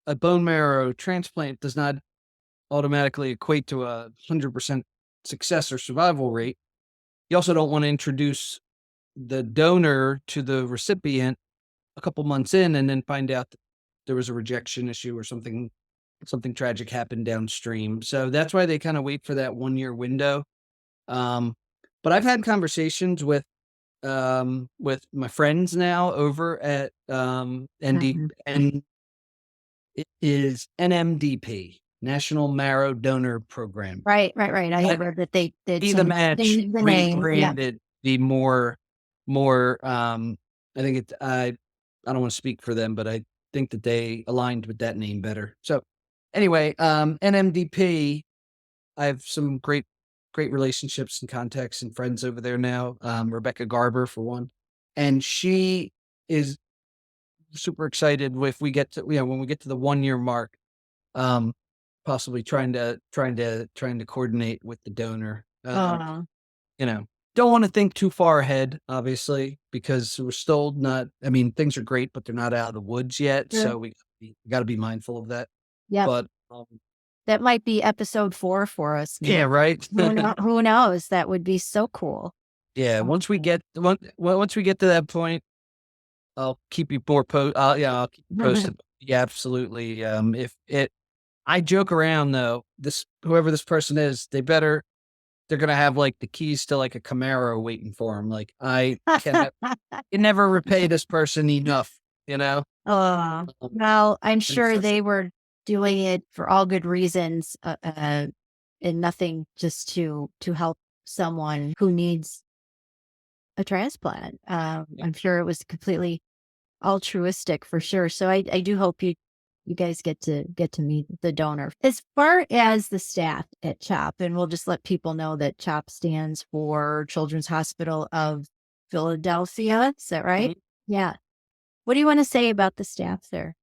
a bone marrow transplant does not automatically equate to 100% success or survival rate, you also don't want to introduce the donor to the recipient a couple months in and then find out that there was a rejection issue or something tragic happened downstream. So that's why they kind of wait for that 1 year window. But I've had conversations with my friends now over at ND, and it is NMDP, National Marrow Donor Program. Right. I heard that they did Be the Match rebranded the more I think it I don't want to speak for them, but I think that they aligned with that name better. So anyway, NMDP, I have some great relationships and contacts and friends over there now. Rebecca Garber, for one, and she is super excited if we get to when we get to the 1 year mark, possibly trying to coordinate with the donor. Don't want to think too far ahead, obviously, because we're still not. I mean, things are great, but they're not out of the woods yet. Sure. So we got to be mindful of that. Yeah. But That might be episode 4 for us. Yeah, right. Who knows? That would be so cool. Yeah, once we get to that point, I'll keep you more I'll keep you posted. Yeah, absolutely. I joke around though. Whoever this person is, they're gonna have like the keys to like a Camaro waiting for them. Like I can never repay this person enough. You know. Well, I'm sure they were doing it for all good reasons, and nothing just to help someone who needs a transplant. I'm sure it was completely altruistic for sure. So I do hope you guys get to meet the donor. As far as the staff at CHOP, and we'll just let people know that CHOP stands for Children's Hospital of Philadelphia. Is that right? Mm-hmm. Yeah. What do you want to say about the staff there?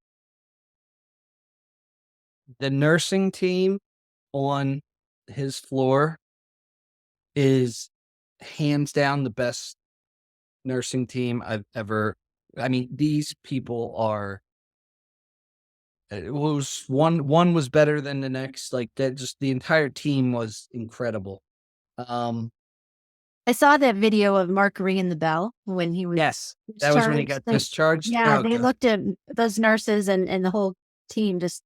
The nursing team on his floor is hands down the best nursing team I've ever. I mean, these people are. It was one was better than the next. Like that, just the entire team was incredible. I saw that video of Mark ringing the bell when he was. Yes, that was when he got discharged. Yeah, Oh, they God. looked at those nurses and the whole team just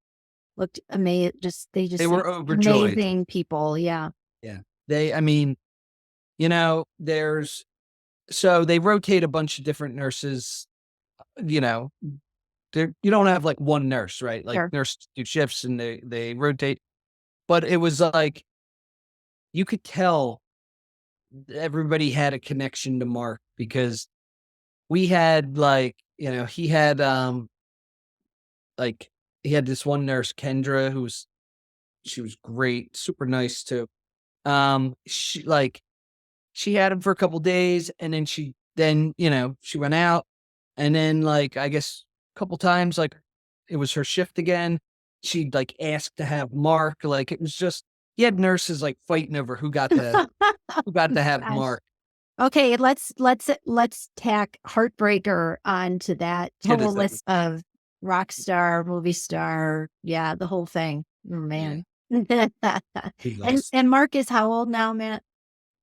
looked amazed. They were overjoyed. Amazing people. Yeah. Yeah. I mean, so they rotate a bunch of different nurses, you don't have like one nurse, right? Like Sure. nurses do shifts and they rotate, but it was like, you could tell everybody had a connection to Mark because we had like, he had, like he had this one nurse, Kendra, she was great, super nice too. She had him for a couple days and then she went out and then like, I guess a couple times, like it was her shift again. She'd like ask to have Mark. Like it was just, he had nurses like fighting over who got to have Gosh. Mark. Okay, let's tack Heartbreaker onto that whole list of rock star, movie star. Yeah, the whole thing. Oh, man. And Mark is how old now, Matt?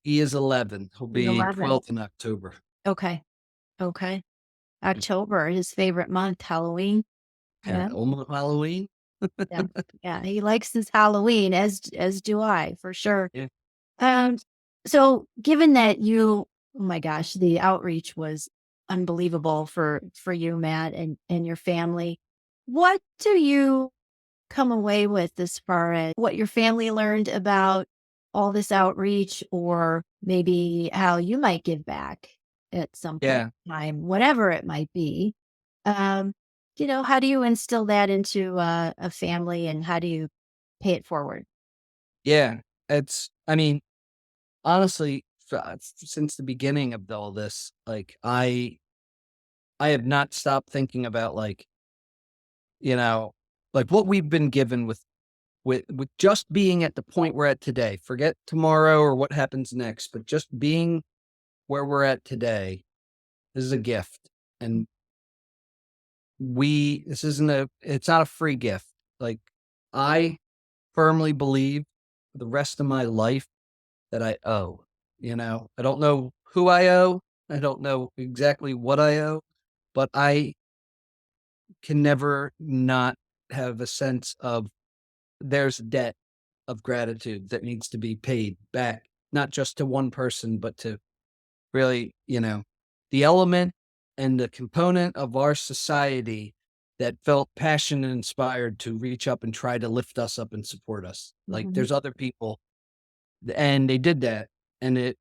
He is 11. He'll be 12 in October. Okay. October, his favorite month, Halloween. Yeah, almost Halloween. Yeah, he likes his Halloween, as do I, for sure. Yeah. So given that oh my gosh, the outreach was unbelievable for you, Matt, and your family. What do you come away with as far as what your family learned about all this outreach, or maybe how you might give back at some point in time, whatever it might be? How do you instill that into a family, and how do you pay it forward? Yeah, I mean, honestly, since the beginning of all this, like I have not stopped thinking about like what we've been given with just being at the point we're at today. Forget tomorrow or what happens next, but just being where we're at today is a gift. And it's not a free gift. Like I firmly believe for the rest of my life that I owe. I don't know who I owe. I don't know exactly what I owe, but I can never not have a sense of there's a debt of gratitude that needs to be paid back, not just to one person, but to really, the element and the component of our society that felt passionate and inspired to reach up and try to lift us up and support us. Like there's other people and they did that, and it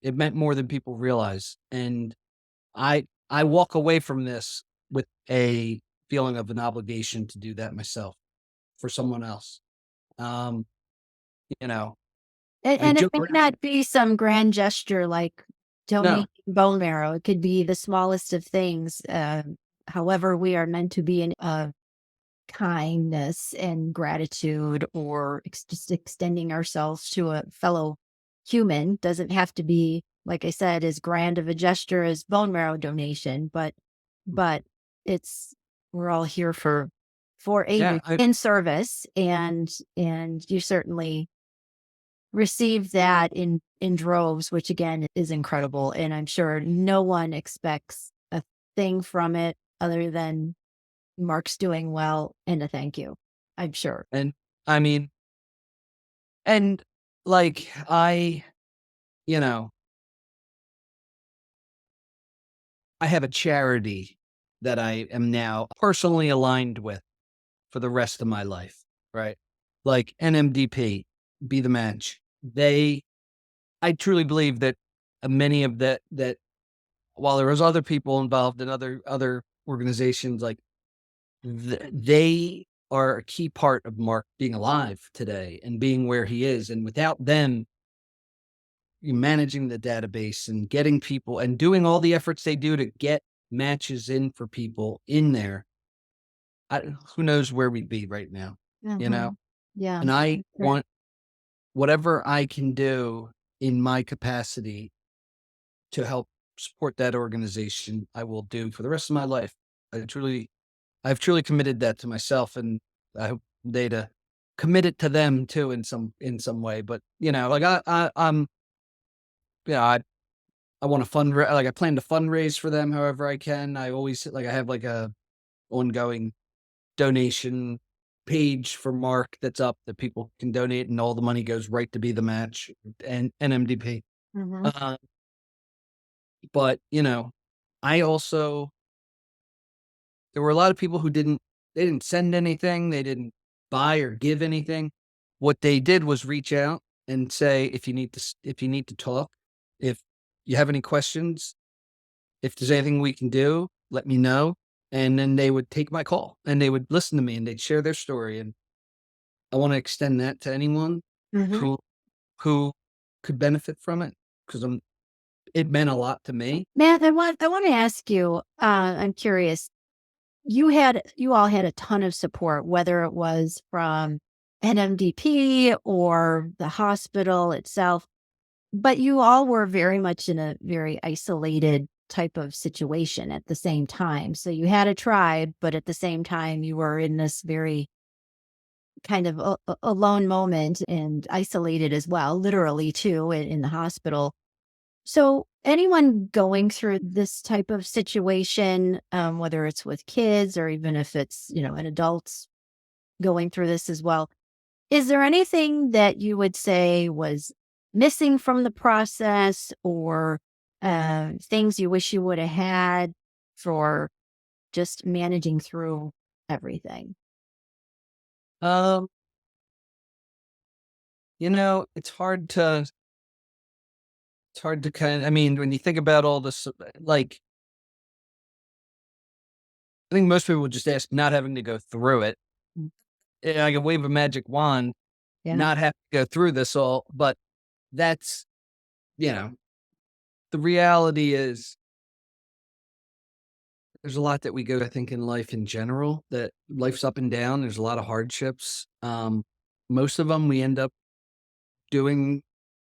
meant more than people realize. And I walk away from this with a feeling of an obligation to do that myself for someone else. And it may not be some grand gesture like donating bone marrow. It could be the smallest of things. However, we are meant to be in kindness and gratitude, or just extending ourselves to a fellow human. Doesn't have to be, like I said, as grand of a gesture as bone marrow donation, but we're all here for for Yeah, ages in service, and you certainly received that in droves, which again is incredible. And I'm sure no one expects a thing from it other than Mark's doing well and a thank you. I'm sure. and I mean, and like you know, I have a charity that I am now personally aligned with for the rest of my life, right? Like NMDP, Be the Match. I truly believe that many of that while there was other people involved in other organizations, like they are a key part of Mark being alive today and being where he is. And without them, managing the database and getting people and doing all the efforts they do to get matches in for people in there, who knows where we'd be right now, you know? Mhm. Yeah. And I Sure. want whatever I can do in my capacity to help support that organization, I will do for the rest of my life. I've truly committed that to myself, and I hope they to commit it to them too in some way. But like I'm, yeah, I want to fundraise. Like I plan to fundraise for them however I can. I always I have like a ongoing donation page for Mark that's up that people can donate, and all the money goes right to Be the Match and NMDP. Mhm. Uh, but I also there were a lot of people who they didn't send anything, they didn't buy or give anything. What they did was reach out and say, if you need to talk, if you have any questions, if there's anything we can do, let me know. And then they would take my call and they would listen to me and they'd share their story. And I want to extend that to anyone Mhm. who who could benefit from it because it meant a lot to me. Matt, I want to ask you, I'm curious. You all had a ton of support, whether it was from NMDP or the hospital itself, but you all were very much in a very isolated type of situation at the same time. So you had a tribe, but at the same time, you were in this very kind of alone moment and isolated as well, literally too, in the hospital. So, anyone going through this type of situation, whether it's with kids or even if it's, an adults going through this as well, is there anything that you would say was missing from the process or things you wish you would have had for just managing through everything? Um, it's hard to I mean, when you think about all this, like I think most people would just ask not having to go through it. I can wave a magic wand, Yeah. not have to go through this all, but that's, you know, the reality is there's a lot that we go, I think, in life in general, that life's up and down. There's a lot of hardships. Most of them we end up doing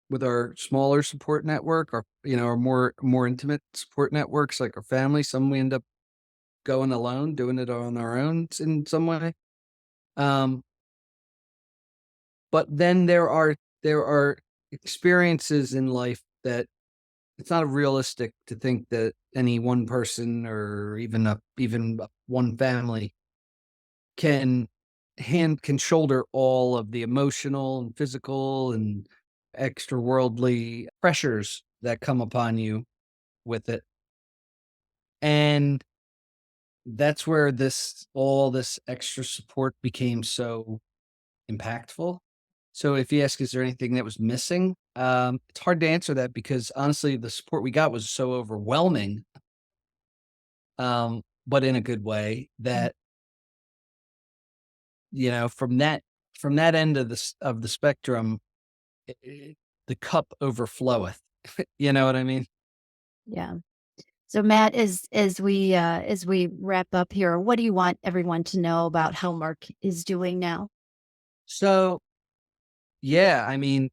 with our smaller support network, or, our more intimate support networks, like our family. Some we end up going alone, doing it on our own in some way. Um, but then there are experiences in life that it's not realistic to think that any one person or even one family can can shoulder all of the emotional and physical and extra worldly pressures that come upon you with it. And that's where all this extra support became so impactful. So if you ask, is there anything that was missing? It's hard to answer that because honestly, the support we got was so overwhelming, but in a good way Mm. that, from that end of the spectrum, the cup overfloweth. You know what I mean? Yeah. So Matt, as we wrap up here, what do you want everyone to know about how Mark is doing now? So yeah, I mean,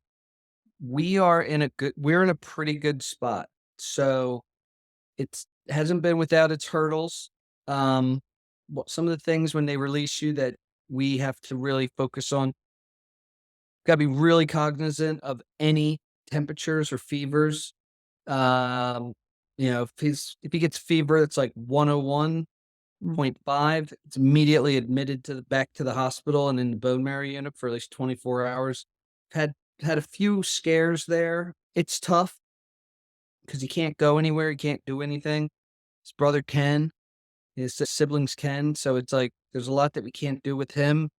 we're in a pretty good spot. So it hasn't been without its hurdles. Um, some of the things when they release you that we have to really focus on. Got to be really cognizant of any temperatures or fevers. Um, if he gets fever that's like 101.5, it's immediately admitted back to the hospital and in the bone marrow unit for at least 24 hours. Had had a few scares there. It's tough because he can't go anywhere. He can't do anything. His brother can. His siblings can. So it's like there's a lot that we can't do with him.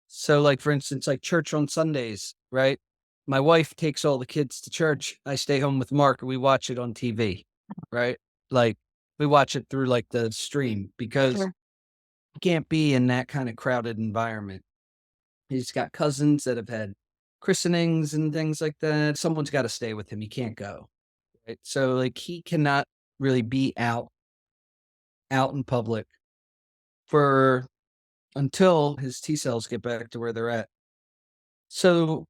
So, like, for instance, like church on Sundays, right? My wife takes all the kids to church. I stay home with Mark and we watch it on TV, right? Like, we watch it through like the stream because Sure. you can't be in that kind of crowded environment. He's got cousins that have had christenings and things like that. Someone's got to stay with him. He can't go, right? So, like, he cannot really be out in public for until his T cells get back to where they're at. So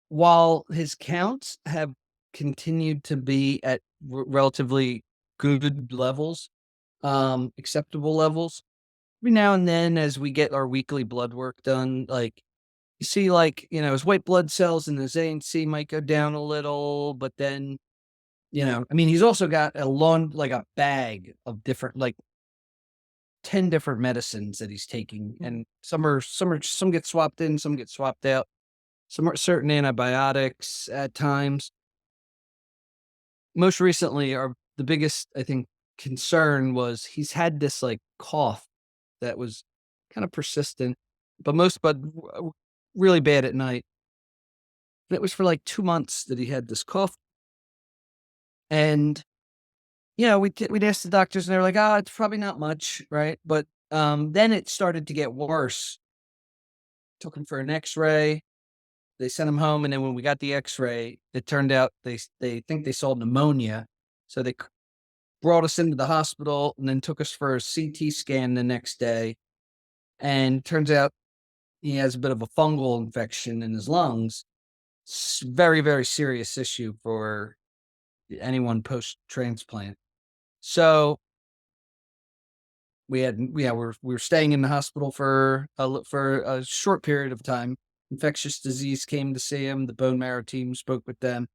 while his counts have continued to be at relatively good levels, acceptable levels, every now and then as we get our weekly blood work done, like you see, like, his white blood cells and his ANC might go down a little, but then, I mean, he's also got like a bag of different, like 10 different medicines that he's taking. And some get swapped in, some get swapped out. Some are certain antibiotics at times. Most recently, the biggest, I think, concern was he's had this like cough that was kind of persistent, but really bad at night. And it was for like 2 months that he had this cough. And we'd ask the doctors, and they were like, "Ah, it's probably not much, right?" But then it started to get worse. Took him for an X-ray. They sent him home, and then when we got the X-ray, it turned out they think they saw pneumonia, so they brought us into the hospital and then took us for a CT scan the next day, and turns out he has a bit of a fungal infection in his lungs. Very, very serious issue for anyone post-transplant. So we were staying in the hospital for a short period of time. Infectious disease came to see him. The bone marrow team spoke with them.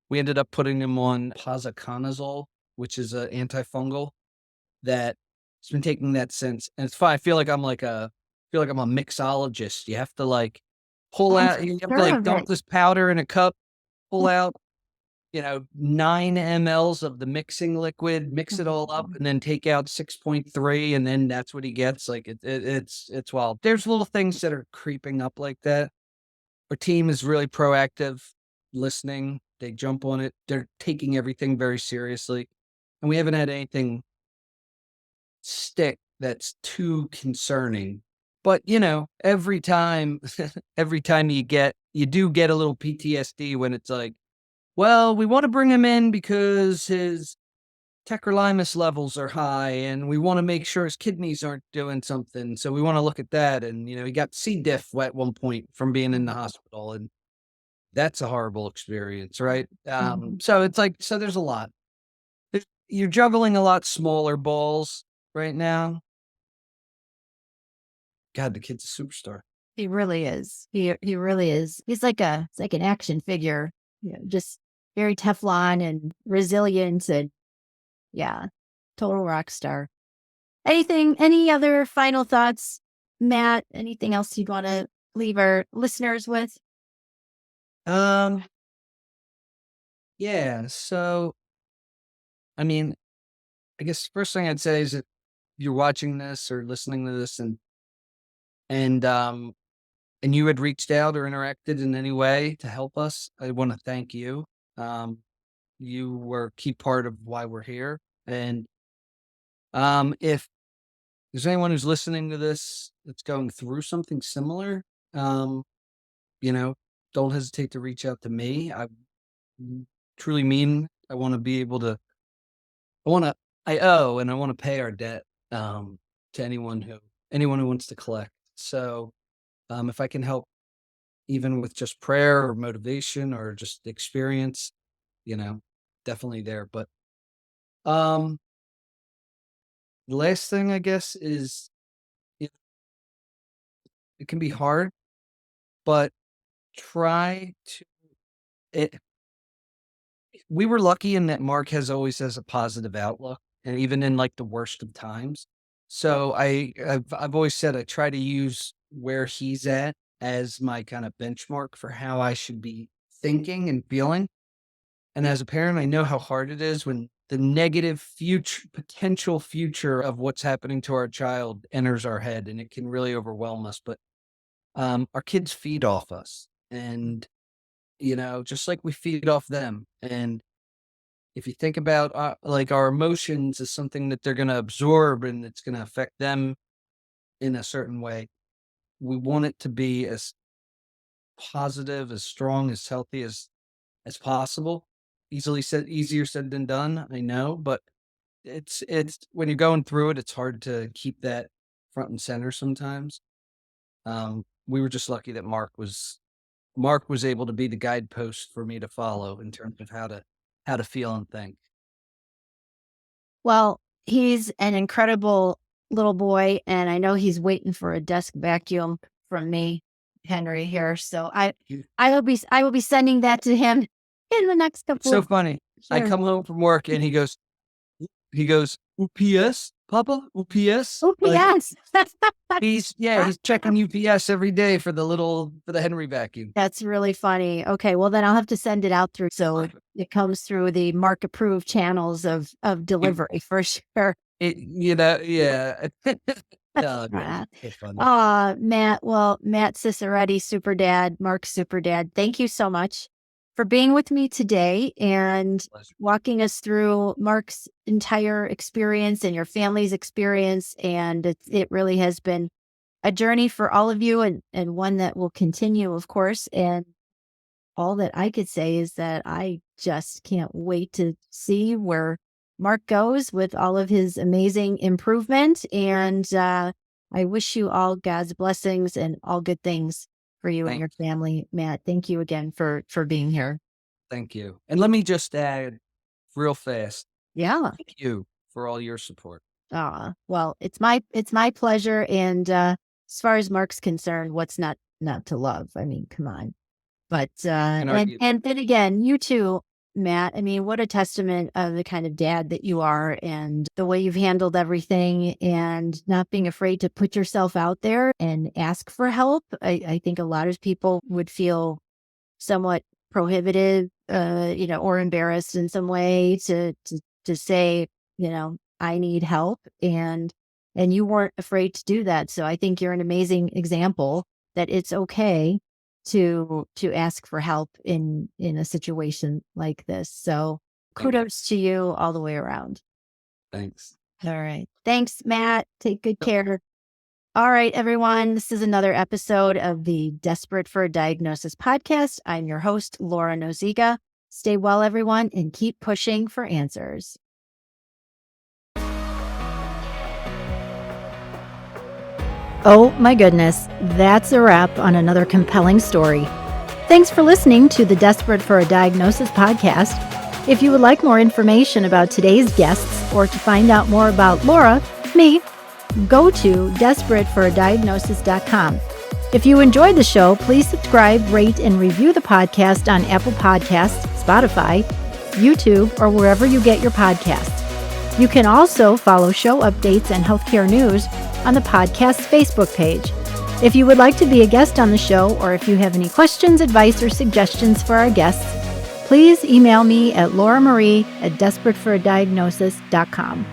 We ended up putting him on posaconazole, which is an antifungal that he's been taking that since. And it's fine. I feel like I'm a mixologist. You have to like pull I'm out, you have to sure like of dump it. this powder in a cup, pull out 9 mLs of the mixing liquid, mix it all up, and then take out 6.3, and then that's what he gets. Like it's wild. There's little things that are creeping up like that. Our team is really proactive, listening. They jump on it. They're taking everything very seriously, and we haven't had anything stick that's too concerning. But every time, every time you do get a little PTSD when it's like, well, we want to bring him in because his tacrolimus levels are high and we want to make sure his kidneys aren't doing something. So we want to look at that. And, he got C. diff at one point from being in the hospital. And that's a horrible experience, right? Mhm. So it's like, so there's a lot. You're juggling a lot smaller balls right now. God, the kid's a superstar. He really is. He really is. It's like an action figure. Just very Teflon and resilient, and yeah, total rock star. Any other final thoughts, Matt? Anything else you'd want to leave our listeners with? Um, yeah. So, I mean, I guess the first thing I'd say is that you're watching this or listening to this and and you had reached out or interacted in any way to help us, I want to thank you. Um, you were a key part of why we're here. And if there's anyone who's listening to this that's going through something similar, um, you know, don't hesitate to reach out to me. I truly mean I want to be able to, I want to, I owe and I want to pay our debt to anyone who wants to collect. So if I can help even with just prayer or motivation or just experience, definitely there. But um, The last thing, I guess, is it can be hard, but try to it. We were lucky in that Mark always has a positive outlook, and even in like the worst of times. So I've always said I try to use where he's at as my kind of benchmark for how I should be thinking and feeling. And as a parent, I know how hard it is when the negative potential future of what's happening to our child enters our head, and it can really overwhelm us. But our kids feed off us, and just like we feed off them. And if you think about like our emotions as something that they're going to absorb and it's going to affect them in a certain way, we want it to be as positive, as strong, as healthy as possible. Easier said than done, I know, but it's when you're going through it, it's hard to keep that front and center sometimes. We were just lucky that Mark was able to be the guidepost for me to follow in terms of how to feel and think. Well, he's an incredible little boy, and I know he's waiting for a desk vacuum from me, Henry, here. So I will be sending that to him in the next couple So of funny. I Sure. come home from work and he goes, UPS, Papa, UPS. Like, OPS. he's checking UPS every day for the Henry vacuum. That's really funny. Okay, well then I'll have to send it out through so it comes through the Mark approved channels of delivery for sure. Yeah. Oh, man, it's funny. Matt Ciciretti, SuperDad, Mark SuperDad, thank you so much for being with me today and Pleasure. walking us through Mark's entire experience and your family's experience. And it really has been a journey for all of you and one that will continue, of course. And all that I could say is that I just can't wait to see where Mark goes with all of his amazing improvement. And I wish you all God's blessings and all good things for you and your family. Matt, thank you again for being here. Thank you. And let me just add real fast. Yeah. Thank you for all your support. Well, it's my pleasure. And as far as Mark's concerned, what's not to love? I mean, come on. But and then again, you too, Matt. I mean, what a testament of the kind of dad that you are and the way you've handled everything and not being afraid to put yourself out there and ask for help. I think a lot of people would feel somewhat prohibited, or embarrassed in some way to say, I need help. And you weren't afraid to do that. So I think you're an amazing example that it's okay to ask for help in a situation like this. So kudos to you all the way around. Thanks. All right. Thanks, Matt. Take good care. All right, everyone. This is another episode of the Desperate for a Diagnosis podcast. I'm your host, Laura Nozicka. Stay well, everyone, and keep pushing for answers. Oh my goodness, that's a wrap on another compelling story. Thanks for listening to the Desperate for a Diagnosis podcast. If you would like more information about today's guests or to find out more about Laura, me, go to desperateforadiagnosis.com. If you enjoyed the show, please subscribe, rate, and review the podcast on Apple Podcasts, Spotify, YouTube, or wherever you get your podcasts. You can also follow show updates and healthcare news on the podcast's Facebook page. If you would like to be a guest on the show, or if you have any questions, advice, or suggestions for our guests, please email me at lauramarie@desperateforadiagnosis.com.